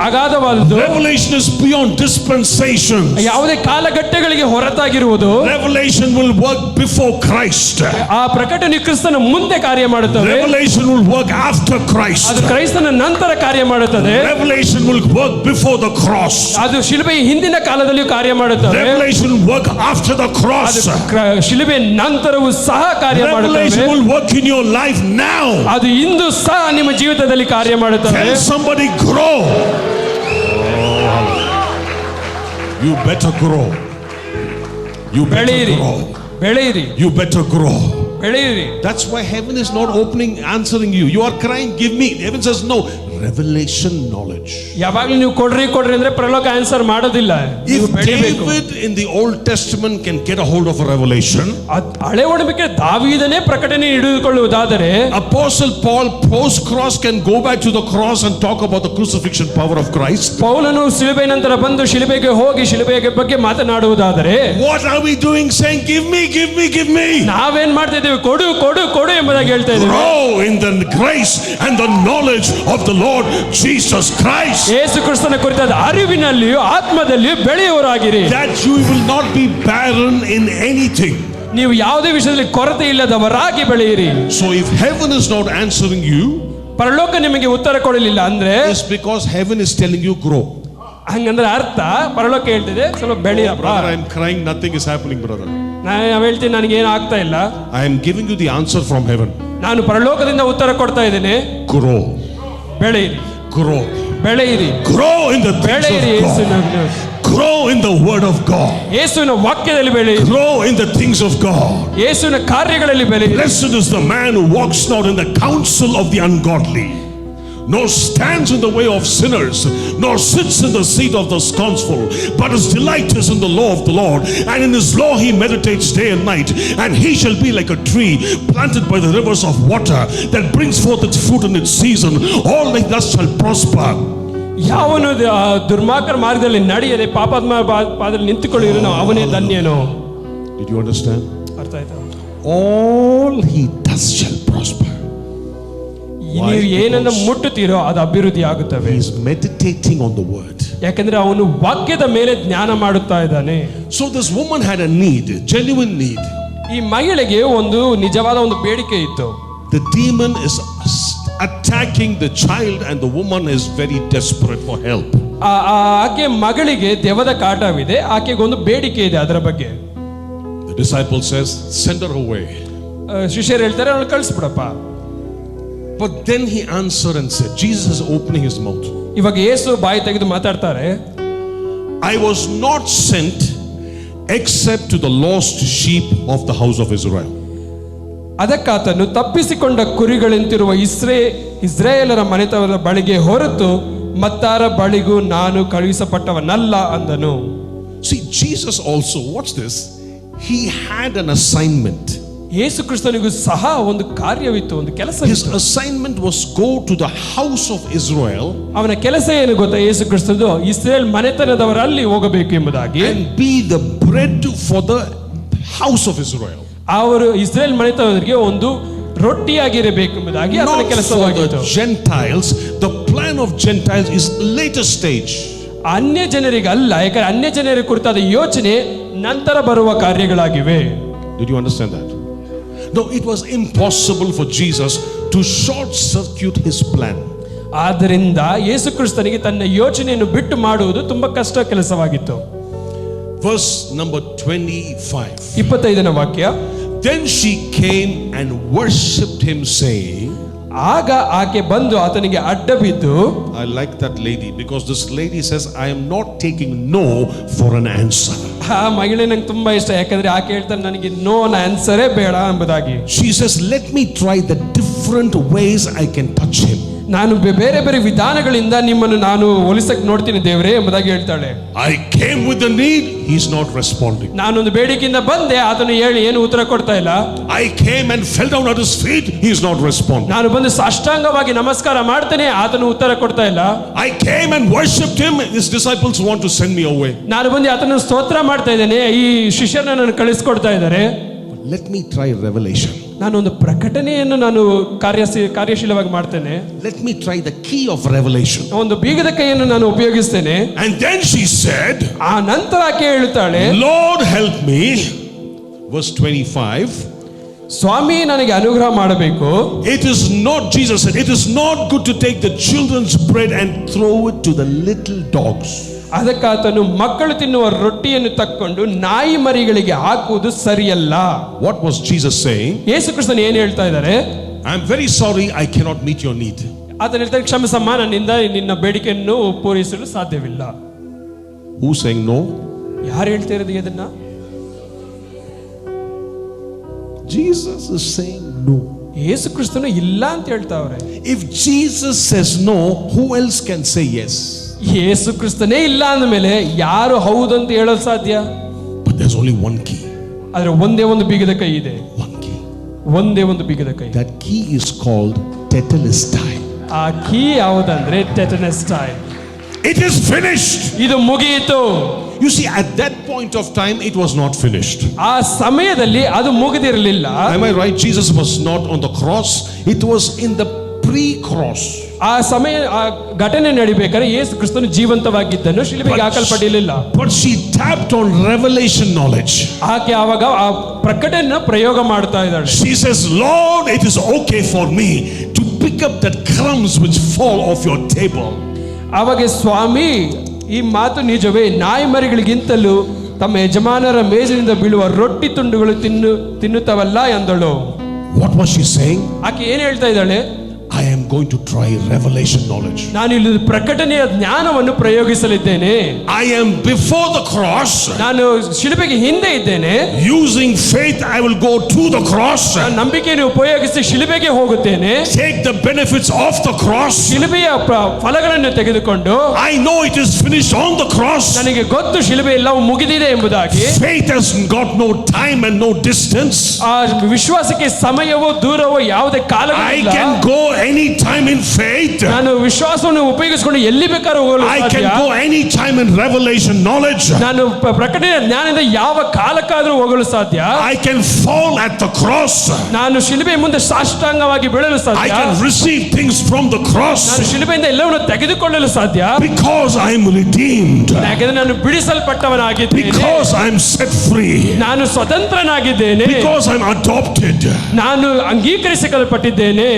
ಅಗಾಧವಾದುದು. Revelation is beyond dispensation. ಯಾವುದೇ ಕಾಲಘಟ್ಟಗಳಿಗೆ ಹೊರತಾಗಿರುವುದು. Revelation will work before Christ. ಆ ಪ್ರಕಟಣೆ ಕ್ರಿಸ್ತನ ಮುಂದೆ ಕಾರ್ಯ ಮಾಡುತ್ತದೆ. Revelation will work after Christ. ಅದು ಕ್ರೈಸ್ತನ ನಂತರ ಕಾರ್ಯ ಮಾಡುತ್ತದೆ. Revelation will work before the cross. ಅದು ಶಿಲುಬೆಯ ಹಿಂದಿನ ಕಾಲದಲ್ಲಿಯೂ ಕಾರ್ಯ ಮಾಡುತ್ತದೆ. Revelation will work after the cross. ಶಿಲುಬೆಯ ನಂತರವೂ ಸಹ ಕಾರ್ಯ ಮಾಡುತ್ತದೆ. Revelation will work in your life now. ಅದು ಇಂದು ಸಹ ನಿಮ್ಮ ಜೀವಿತದಲ್ಲಿ ಕಾರ್ಯ ಮಾಡುತ್ತದೆ. Tell somebody grow. You better grow. You better grow. ಬೆಳೆಯಿರಿ. You better grow. ಬೆಳೆಯಿರಿ. That's why heaven is not opening, answering you. You are crying, give me. Heaven says no. Revelation knowledge. ಯಾವಾಗಲೂ ನೀವು ಕೊಡ್ರಿ ಅಂದ್ರೆ ಪರಲೋಕ ಆನ್ಸರ್ ಮಾಡೋದಿಲ್ಲ. If David in the Old Testament can get a hold of a revelation, ಹಳೆ ಒಡಂಬಡಿಕೆ ದಾವೀದನೇ ಪ್ರಕಟಣೆ ಹಿಡಿದುಕೊಳ್ಳುವುದಾದರೆ, Apostle Paul post cross can go back to the cross and talk about the crucifixion power of Christ. ಪೌಲನು ಶಿಲುಬೆ ನಂತರ ಬಂದು ಶಿಲುಬೆಗೆ ಹೋಗಿ ಶಿಲುಬೆಯ ಬಗ್ಗೆ ಮಾತನಾಡುವುದಾದರೆ, what are we doing saying give me, give me, give me? ನಾವೇನ್ ಮಾಡ್ತಾ ಇದ್ದೇವೆ? ಕೊಡು ಕೊಡು ಕೊಡು ಎಂಬುದಾಗಿ ಹೇಳ್ತಾ ಇದ್ದೇವೆ. Grow in the grace and the knowledge of the Lord Jesus Christ. ಯೇಸು ಕ್ರಿಸ್ತನ ಕುರಿತಾದ ಅರಿವಿನಲ್ಲಿಯೂ ಆತ್ಮದಲ್ಲಿಯೂ ಬೆಳೆಯುವವರಾಗಿರಿ. That you will not be barren in anything. ನೀವು ಯಾವುದೇ ವಿಷಯದಲ್ಲಿ ಕೊರತೆ ಇಲ್ಲದವರಾಗಿ ಬೆಳೆಯಿರಿ. So if heaven is not answering you, ಪರಲೋಕ ನಿಮಗೆ ಉತ್ತರ ಕೊಡಲಿಲ್ಲ ಅಂದ್ರೆ, it's because heaven is telling you grow. ಹಂಗಂದ್ರೆ ಅರ್ಥ ಪರಲೋಕ ಹೇಳ್ತಿದೆ ಸ್ವಲ್ಪ ಬೆಳೆಯಪ್ಪ. Brother, I am crying, nothing is happening, brother. ನಾನು ಹೇಳ್ತೀನಿ ನನಗೆ ಏನು ಆಗ್ತಾ ಇಲ್ಲ. I am giving you the answer from heaven. ನಾನು ಪರಲೋಕದಿಂದ ಉತ್ತರ ಕೊಡ್ತಾ ಇದ್ದೇನೆ. Grow. ಬೆಳೆಯಿರಿ. Grow. ಬೆಳೆಯಿರಿ. Grow in the things of God. Grow in the word of God. ಯೇಸುವಿನ ವಾಕ್ಯದಲ್ಲಿ ಬೆಳೆಯಿರಿ. Grow in the things of God. ಯೇಸುವಿನ ಕಾರ್ಯಗಳಲ್ಲಿ ಬೆಳೆಯಿರಿ. Blessed is the man who walks not in the counsel of the ungodly, nor stands in the way of sinners, nor sits in the seat of the scornful, but his delight is in the law of the Lord, and in his law he meditates day and night. And he shall be like a tree planted by the rivers of water, that brings forth its fruit in its season. All that thus shall prosper. ಯಾವನು ದುರ್ಮಾರ್ಗರ ಮಾರ್ಗದಲ್ಲಿ ನಡೆಯದೆ ಪಾಪಾತ್ಮ ಪಾದದಲ್ಲಿ ನಿಂತುಕೊಳ್ಳಿರುವನೋ ಅವನೇ ಧನ್ಯನು. Did you understand? ಅರ್ಥ ಆಯ್ತಾ? All he does shall prosper. ನೀವು ಏನನ್ನ ಮುಟ್ಟುತ್ತೀರೋ ಅದು ಅಭಿವೃದ್ಧಿ ಆಗುತ್ತವೆ. He is meditating on the word. ಯಾಕಂದ್ರೆ ಅವನು ವಾಕ್ಯದ ಮೇಲೆ ಜ್ಞಾನ ಮಾಡುತ್ತಾ ಇದ್ದಾನೆ. So this woman had a need, genuine need. ಈ ಮಹಿಳೆಗೆ ಒಂದು ನಿಜವಾದ ಒಂದು ಬೇಡಿಕೆ ಇತ್ತು. The demon is attacking the child and the woman is very desperate for help. ಆಕೆ ಮಗಳಿಗೆ ದೆವ್ವದ ಕಾಟವಿದೆ, ಆಕೆಗೆ ಒಂದು ಬೇಡಿಕೆ ಇದೆ ಅದರ ಬಗ್ಗೆ. The disciple says, send her away. ಶಿಷ್ಯರು ಹೇಳ್ತಾರೆ ಅವಳು ಕಳಿಸ್ಬಿಡಪ್ಪ. But then he answered and said, Jesus is opening his mouth. ಇವಾಗ ಯೇಸು ಬಾಯಿ ತೆಗೆದು ಮಾತಾಡ್ತಾರೆ. I was not sent except to the lost sheep of the house of Israel. ಅದಕ್ಕಾತನು ತಪ್ಪಿಸಿಕೊಂಡ ಕುರಿಗಳಂತಿರುವ ಇಸ್ರಾಯೇಲರ ಮನೆತವರ ಬಳಿಗೆ ಹೊರತು ಮತ್ತಾರ ಬಳಿಗೂ ನಾನು ಕಳುಹಿಸಪಟ್ಟವನಲ್ಲ ಅಂದನು. See, Jesus also, watch this, he had an assignment. ಯೇಸು ಕ್ರಿಸ್ತನಿಗೂ ಸಹ ಒಂದು ಕಾರ್ಯವಿತ್ತು, ಒಂದು ಕೆಲಸ. His assignment was go to the house of Israel. ಅವನ ಕೆಲಸ ಏನು ಗೊತ್ತಾ? ಯೇಸು ಕ್ರಿಸ್ತದು ಇಸ್ರಾಯೇಲ್ ಮನೆತನದವರಲ್ಲಿ ಹೋಗಬೇಕು ಎಂಬುದಾಗಿ. And be the bread for the house of Israel. ಅವರು ಇಸ್ರೇಲ್ ಮನೆತನದವರಿಗೆ ಒಂದು ರೊಟ್ಟಿಯಾಗಿರಬೇಕು ಎಂಬುದಾಗಿ ಅವನ ಕೆಲಸವಾಗಿತ್ತು. Gentiles, the plan of Gentiles is later stage. ಅನ್ಯ ಜನರಿಗೆ ಅಲ್ಲ, ಯಾಕಂದ್ರೆ ಅನ್ಯ ಜನರ ಕುರಿತಾದ ಯೋಚನೆ ನಂತರ ಬರುವ ಕಾರ್ಯಗಳಾಗಿವೆ. Did you understand that? No, it was impossible for Jesus to short circuit his plan. ಆದ್ದರಿಂದ ಯೇಸು ಕ್ರಿಸ್ತನಿಗೆ ತನ್ನ ಯೋಚನೆಯನ್ನು ಬಿಟ್ಟು ಮಾಡುವುದು ತುಂಬಾ ಕಷ್ಟ ಕೆಲಸವಾಗಿತ್ತು. Verse number 25. 25ನೇ ವಾಕ್ಯ. Then she came and worshipped him, saying, ಆಗ ಆಕೆ ಬಂದು ಆತನಿಗೆ ಅಡ್ಡ ಬಿದ್ದು, I like that lady because this lady says, I am not taking no for an answer. ಆ ಮಹಿಳೆ ನಂಗೆ ತುಂಬಾ ಇಷ್ಟ, ಯಾಕಂದ್ರೆ ಆಕೆ ಹೇಳ್ತಾರೆ ನನಗೆ ನೋ ಆನ್ಸರೇ ಬೇಡ ಎಂಬುದಾಗಿ. She says, let me try the different ways I can touch him. ನಾನು ಬೇರೆ ಬೇರೆ ವಿಧಾನಗಳಿಂದ ನಿಮ್ಮನ್ನು ನಾನು ಒಲಿಸಕ್ಕೆ ನೋಡ್ತೀನಿ ದೇವರೇ ಎಂಬುದಾಗಿ ಹೇಳ್ತಾಳೆ. I came with the need, he's not responding. ನಾನೊಂದು ಬೇಡಿಕೆಯಿಂದ ಬಂದೆ, ಆತನು ಹೇಳಿ ಏನು ಉತ್ತರ ಕೊಡ್ತಾ ಇಲ್ಲ. I came and fell down at his feet, he's not responding. ನಾನು ಬಂದು ಸಾಷ್ಟಾಂಗವಾಗಿ ನಮಸ್ಕಾರ ಮಾಡ್ತೇನೆ, ಆತನು ಉತ್ತರ ಕೊಡ್ತಾ ಇಲ್ಲ. I came and worshipped him, his disciples want to send me away. ನಾನು ಬಂದು ಆತನ ಸ್ತೋತ್ರ ಮಾಡ್ತಾ ಇದ್ದೇನೆ, ಈ ಶಿಷ್ಯರನ್ನ ನಾನು ಕಳಿಸ್ಕೊಡ್ತಾ ಇದ್ದಾರೆ. Let me try revelation. ನಾನೊಂದು ಪ್ರಕಟಣೆಯನ್ನು ನಾನು ಕಾರ್ಯಶೀಲವಾಗಿ ಮಾಡ್ತೇನೆ. Let me try the key of revelation. ಒಂದು ಬೀಗದ ಕೈಯನ್ನು ನಾನು ಉಪಯೋಗಿಸ್ತೇನೆ. And then she said, ಆ ನಂತರ ಆಕೆ ಹೇಳ್ತಾಳೆ, Lord help me. Verse 25. ಸ್ವಾಮಿ ನನಗೆ ಅನುಗ್ರಹ ಮಾಡಬೇಕು. It is not, Jesus said, it is not good to take the children's bread and throw it to the little dogs. ಅದಕ್ಕಾತನು ಮಕ್ಕಳು ತಿನ್ನುವ ರೊಟ್ಟಿಯನ್ನು ತಕ್ಕೊಂಡು ನಾಯಿ ಮರಿಗಳಿಗೆ ಹಾಕುವುದು ಸರಿಯಲ್ಲ. What was Jesus saying? ಯೇಸು ಕ್ರಿಸ್ತನು ಏನು ಹೇಳ್ತಾ ಇದ್ದಾರೆ? I am very sorry, I cannot meet your need. ಆತನು ಹೇಳ್ತಾರೆ, ಕ್ಷಮಿಸಮ್ಮ, ನನ್ನಿಂದ ನಿನ್ನ ಬೇಡಿಕೆಯನ್ನು ಪೂರೈಸಲು ಸಾಧ್ಯವಿಲ್ಲ. Who saying no? ಯಾರು ಹೇಳ್ತಾ ಇರೋದು ಇದನ್ನ? Jesus is saying no. ಯೇಸು ಕ್ರಿಸ್ತನು ಇಲ್ಲ ಅಂತ ಹೇಳ್ತಾವ್ರೆ. If Jesus says no, who else can say yes? ಯೇಸು ಕ್ರಿಸ್ತನೇ ಇಲ್ಲ ಅಂದ ಮೇಲೆ ಯಾರು ಹೌದು ಅಂತ ಹೇಳಲು ಸಾಧ್ಯ? But there's only one key. ಆದ್ರೆ ಒಂದೇ ಒಂದು ಬೀಗದ ಕೈ ಇದೆ. One key. ಒಂದೇ ಒಂದು ಬೀಗದ ಕೈ. That key is called tetelestai. ಆ ಕೀ ಯಾವುದಂದ್ರೆ ಟೆಟನೆಸ್ಟೈ. It is finished. ಇದು ಮುಗಿಯಿತು. You see, at that point of time, it was not finished. ಆ ಸಮಯದಲ್ಲಿ ಅದು ಮುಗಿದಿರಲಿಲ್ಲ. Am I right? Jesus was not on the cross. It was in the pre-cross. ಆ ಸಮಯ ಆ ಘಟನೆ ನಡಿಬೇಕಾದ್ರೆ ಯೇಸು ಕ್ರಿಸ್ತನು ಜೀವಂತವಾಗಿದ್ದನು, ಶಿಲುಬೆಗೆ ಹಾಕಲ್ಪಟ್ಟಿರಲಿಲ್ಲ. But she tapped on revelation knowledge. ಆಕೆ ಆವಾಗ ಆ ಪ್ರಕಟಣೆಯನ್ನು ಪ್ರಯೋಗ ಮಾಡ್ತಾ ಇದ್ದಾಳೆ. She says, Lord, it is okay for me to pick up that crumbs which fall off your table. ಆವಾಗ ಸ್ವಾಮಿ, ಈ ಮಾತು ನಿಜವೇ, ನಾಯಿ ಮರಿಗಳಿಗಿಂತಲೂ ತಮ್ಮ ಯಜಮಾನರ ಮೇಜಿನಿಂದ ಬೀಳುವ ರೊಟ್ಟಿ ತುಂಡುಗಳು ತಿನ್ನುತ್ತವಲ್ಲ ಎಂದಳು. What was she saying? ಆಕೆ ಏನು ಹೇಳ್ತಾ ಇದ್ದಾಳೆ? I am going to try revelation knowledge. ನಾನು ಇಲ್ಲಿ ಪ್ರಕಟಣೆಯ ಜ್ಞಾನವನ್ನು ಪ್ರಯೋಗಿಸಲಿದ್ದೇನೆ. I am before the cross. ನಾನು ಶಿಲುಬೆಗೆ ಹಿಂದೆ ಇದ್ದೇನೆ. Using faith, I will go to the cross. ನಾನು ನಂಬಿಕೆಯನ್ನು ಉಪಯೋಗಿಸಿ ಶಿಲುಬೆಗೆ ಹೋಗುತ್ತೇನೆ. Take the benefits of the cross. ಶಿಲುಬೆಯ ಫಲಗಳನ್ನು ತೆಗೆದುಕೊಂಡು, I know it is finished on the cross. ನನಗೆ ಗೊತ್ತು ಶಿಲುಬೆ ಎಲ್ಲವೂ ಮುಗಿದಿದೆ ಎಂಬುದಾಗಿ. Faith has got no time and no distance. ಆ ವಿಶ್ವಾಸಕ್ಕೆ ಸಮಯವೋ ದೂರವೋ ಯಾವುದೇ ಕಾಲವಿಲ್ಲ. I can go any time in faith. ನಾನು ವಿಶ್ವಾಸವನ್ನು ಉಪಯೋಗಿಸಿಕೊಂಡು ಎಲ್ಲಿ ಬೇಕಾದ್ರೂ ಹೋಗಲು I ಸಾಧ್ಯ. can go any time in revelation knowledge. ನಾನು ಪ್ರಕಟಣೆಯ ಜ್ಞಾನದಿಂದ ಯಾವ ಕಾಲಕ್ಕಾದರೂ ಹೋಗಲು ಸಾಧ್ಯ. I can fall at the cross. ನಾನು ಶಿಲುಬೆ ಮುಂದೆ ಸಾಷ್ಟಾಂಗವಾಗಿ ಬೀಳಲು I ಸಾಧ್ಯ. can receive things from the cross. ನಾನು ಶಿಲುಬೆಯಿಂದ ಎಲ್ಲವನ್ನು ತೆಗೆದುಕೊಳ್ಳಲು ಸಾಧ್ಯ. Because I am redeemed. ಯಾಕಂದ್ರೆ ನಾನು ಬಿಡಿಸಲ್ಪಟ್ಟವನಾಗಿದ್ದೇನೆ. Because I am set free. ನಾನು ಸ್ವತಂತ್ರನಾಗಿದ್ದೇನೆ. Because I am adopted. ನಾನು ಅಂಗೀಕರಿಸಲ್ಪಟ್ಟಿದ್ದೇನೆ.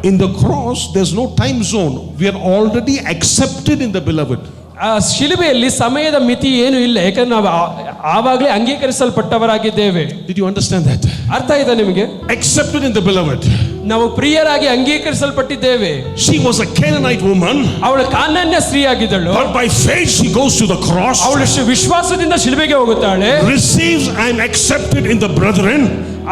In the cross, there's no time zone. We are already accepted in the beloved. ಆ ಶಿಲುಬೆಯಲ್ಲಿ ಸಮಯದ ಮಿತಿ ಏನು ಇಲ್ಲ, ಯಾಕಂದ್ರೆ ನಾವು ಆವಾಗಲೇ ಅಂಗೀಕರಿಸಲ್ಪಟ್ಟವರಾಗಿದ್ದೇವೆ. Did you understand that? ಅರ್ಥ ಆಯ್ತಾ ನಿಮಗೆ? Accepted in the beloved. ನಾವು ಪ್ರಿಯರಾಗಿ ಅಂಗೀಕರಿಸಲ್ಪಟ್ಟಿದ್ದೇವೆ. She was a Canaanite woman. ಅವಳು ಕಾನಾನ್ಯ ಸ್ತ್ರೀಯಾಗಿದ್ದಳು. But by faith she goes to the cross. ಅವಳು ವಿಶ್ವಾಸದಿಂದ ಶಿಲುಬೆಗೆ ಹೋಗುತ್ತಾಳೆ. Receives, I am accepted in the brethren.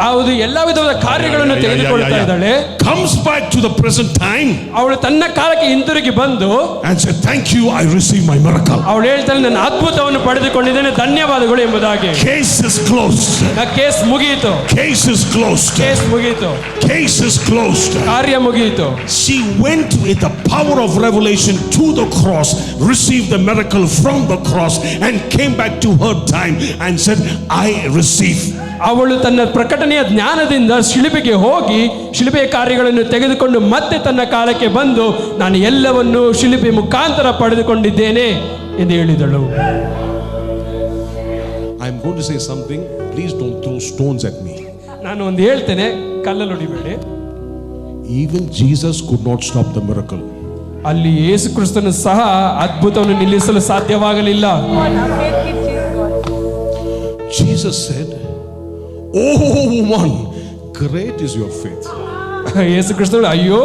ಹೌದು, ಎಲ್ಲಾ ವಿಧವಾದ ಕಾರ್ಯಗಳನ್ನು ತೆಗೆದುಕೊಳ್ತಾ ಇದ್ದಾಳೆ. Comes back to the present time. ಅವಳು ತನ್ನ ಕಾಲಕ್ಕೆ ಹಿಂತಿರುಗಿ ಬಂದು and said, thank you, I received my miracle. ಅವಳು ಹೇಳ್ತಾಳೆ, ನನ್ನ ಅದ್ಭುತವನ್ನು ಪಡೆದುಕೊಂಡಿದ್ದೇನೆ, ಧನ್ಯವಾದಗಳು ಎಂಬುದಾಗಿ. Case is closed. ಕೇಸ್ ಮುಗಿಯಿತು. Case is closed. ಕೇಸ್ ಮುಗಿಯಿತು. Case is closed. ಕಾರ್ಯ ಮುಗಿಯಿತು. She went with the power of revelation to the cross, received the miracle from the cross, and came back to her time and said, I receive. ಅವಳು ತನ್ನ ಪ್ರಕಟಣೆಯ ಜ್ಞಾನದಿಂದ ಶಿಲುಬೆಗೆ ಹೋಗಿ ಶಿಲುಬೆಯ ಕಾರ್ಯಗಳನ್ನು ತೆಗೆದುಕೊಂಡು ಮತ್ತೆ ತನ್ನ ಕಾಲಕ್ಕೆ ಬಂದು, ನಾನು ಎಲ್ಲವನ್ನು ಶಿಲುಬೆ ಮುಖಾಂತರ ಪಡೆದುಕೊಂಡಿದ್ದೇನೆ ಎಂದು ಹೇಳಿದಳು. I am going to say something. Please don't throw stones at me. ನಾನು ಒಂದು ಹೇಳ್ತೇನೆ, ಕಲ್ಲಲ್ಲಿ ಹೊಡಿಬೇಡಿ. Even Jesus could not stop the miracle. ಅಲ್ಲಿ ಯೇಸು ಕ್ರಿಸ್ತನು ಸಹ ಅದ್ಭುತವನ್ನು ನಿಲ್ಲಿಸಲು ಸಾಧ್ಯವಾಗಲಿಲ್ಲ. Jesus said, "Oh woman, great is your faith." ಯೇಸು ಕ್ರಿಸ್ತನು ಅಯ್ಯೋ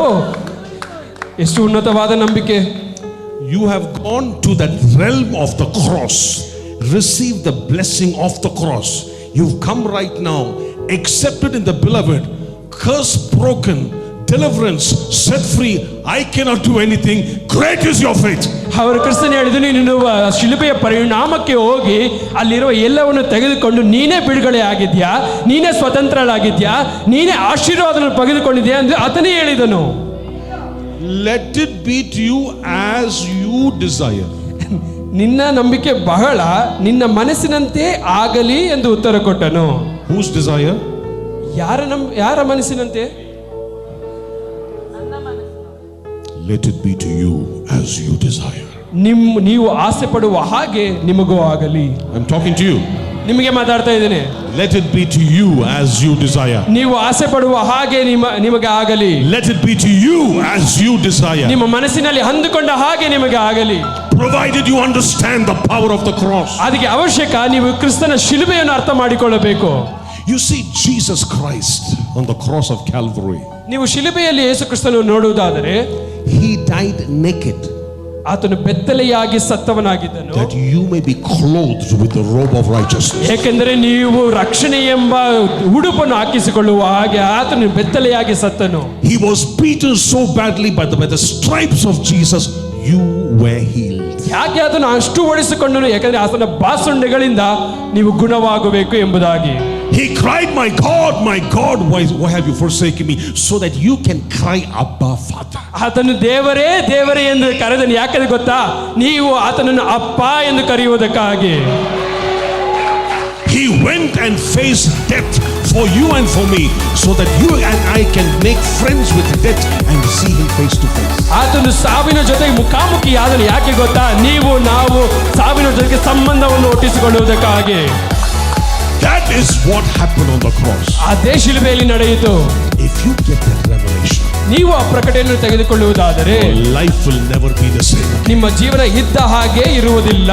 ಎಷ್ಟು ಉನ್ನತವಾದ ನಂಬಿಕೆ. You have gone to that realm of the cross, received the blessing of the cross. You've come right now, accepted in the beloved, curse broken, deliverance, set free. I cannot do anything. Great is your faith. ಅವರು ಕ್ರಿಸ್ತನು ಹೇಳಿದ್ರು, ನೀನು ಶಿಲುಬೆಯ ಪರಿಣಾಮಕ್ಕೆ ಹೋಗಿ ಅಲ್ಲಿರುವ ಎಲ್ಲವನ್ನು ತೆಗೆದುಕೊಂಡು ನೀನೇ ಬಿಡುಗಡೆ ಆಗಿದ್ಯಾ, ನೀನೇ ಸ್ವತಂತ್ರಳಾಗಿದ್ಯಾ, ನೀನೇ ಆಶೀರ್ವಾದವನ್ನು ಪಡೆದುಕೊಂಡಿದ್ಯಾ ಅಂದ್ರೆ ಆತನೇ ಹೇಳಿದನು. Let it be to you as you desire. ನಿನ್ನ ನಂಬಿಕೆ ಬಹಳ, ನಿನ್ನ ಮನಸ್ಸಿನಂತೆ ಆಗಲಿ ಎಂದು ಉತ್ತರ ಕೊಟ್ಟನು. Whose desire? ಯಾರ ಮನಸ್ಸಿನಂತೆ? Let it be to you as you desire. ನೀವು ಆಸೆ ಪಡುವ ಹಾಗೆ ನಿಮಗೂ ಆಗಲಿ. I'm talking to you. ನಿಮಗೆ ಮಾತಾಡ್ತಾ ಇದ್ದೇನೆ. Let it be to you as you desire. ನೀವು ಆಸೆ ಪಡುವ ಹಾಗೆ ನಿಮಗೆ ಆಗಲಿ. Let it be to you as you desire. ನಿಮ್ಮ ಮನಸ್ಸಿನಲ್ಲಿ ಅಂದುಕೊಂಡ ಹಾಗೆ ನಿಮಗೆ ಆಗಲಿ. Provided you understand the power of the cross. ಅದಕ್ಕೆ ಅವಶ್ಯಕ ನೀವು ಕ್ರಿಸ್ತನ ಶಿಲುಬೆಯನ್ನು ಅರ್ಥ ಮಾಡಿಕೊಳ್ಳಬೇಕು. You see Jesus Christ on the cross of Calvary. ನೀವು ಶಿಲುಬೆಯಲ್ಲಿ ಯೇಸು ಕ್ರಿಸ್ತನನ್ನು ನೋಡುವುದಾದರೆ, He died naked, ಆತನು ಬೆತ್ತಲೆಯಾಗಿ ಸತ್ತವನಾಗಿದ್ದನು, that you may be clothed with the robe of righteousness. ಏಕೆಂದರೆ ನೀವು ರಕ್ಷಣೆ ಎಂಬ ಉಡುಪನ್ನು ಹಾಕಿಸಿಕೊಳ್ಳುವ ಹಾಗೆ ಆತನು ಬೆತ್ತಲೆಯಾಗಿ ಸತ್ತನು. He was beaten so badly by the stripes of Jesus, you were healed. ಯಾಕೆ ಆತನು ಅಷ್ಟು ಹೊಡೆಸಿಕೊಂಡನು? ಯಾಕಂದ್ರೆ ಆತನ ಬಾಸುಂಡೆಗಳಿಂದ ನೀವು ಗುಣವಾಗಬೇಕು ಎಂಬುದಾಗಿ. He cried, my God, why have you forsaken me? So that you can cry, Abba, Father. ಆತನು ದೇವರೇ ದೇವರೇ ಎಂದು ಕರೆದನು. ಯಾಕಂದ್ರೆ ಗೊತ್ತಾ, ನೀವು ಆತನನ್ನು ಅಪ್ಪ ಎಂದು ಕರೆಯುವುದಕ್ಕಾಗಿ. He went and faced death for you and for me, so that you and I can make friends with death and see him face to face. ಆತನು ಸಾವಿನ ಜೊತೆಗೆ ಮುಖಾಮುಖಿ ಆದನು. ಯಾಕೆ ಗೊತ್ತಾ, ನಾವು ಸಾವಿನ ಜೊತೆಗೆ ಸಂಬಂಧವನ್ನು ಒಟ್ಟಿಸಿಕೊಳ್ಳುವುದಕ್ಕಾಗಿ. That is what happened on the cross. ಅದೇ ಶಿಲುಬೆಯಲ್ಲಿ ನಡೆಯಿತು. If you get that revelation, ನೀವು ಆ ಪ್ರಕಟಣೆಯನ್ನು ತೆಗೆದುಕೊಳ್ಳುವುದಾದರೆ your life will never be the same. ನಿಮ್ಮ ಜೀವನ ಇದ್ದ ಹಾಗೆ ಇರುವುದಿಲ್ಲ.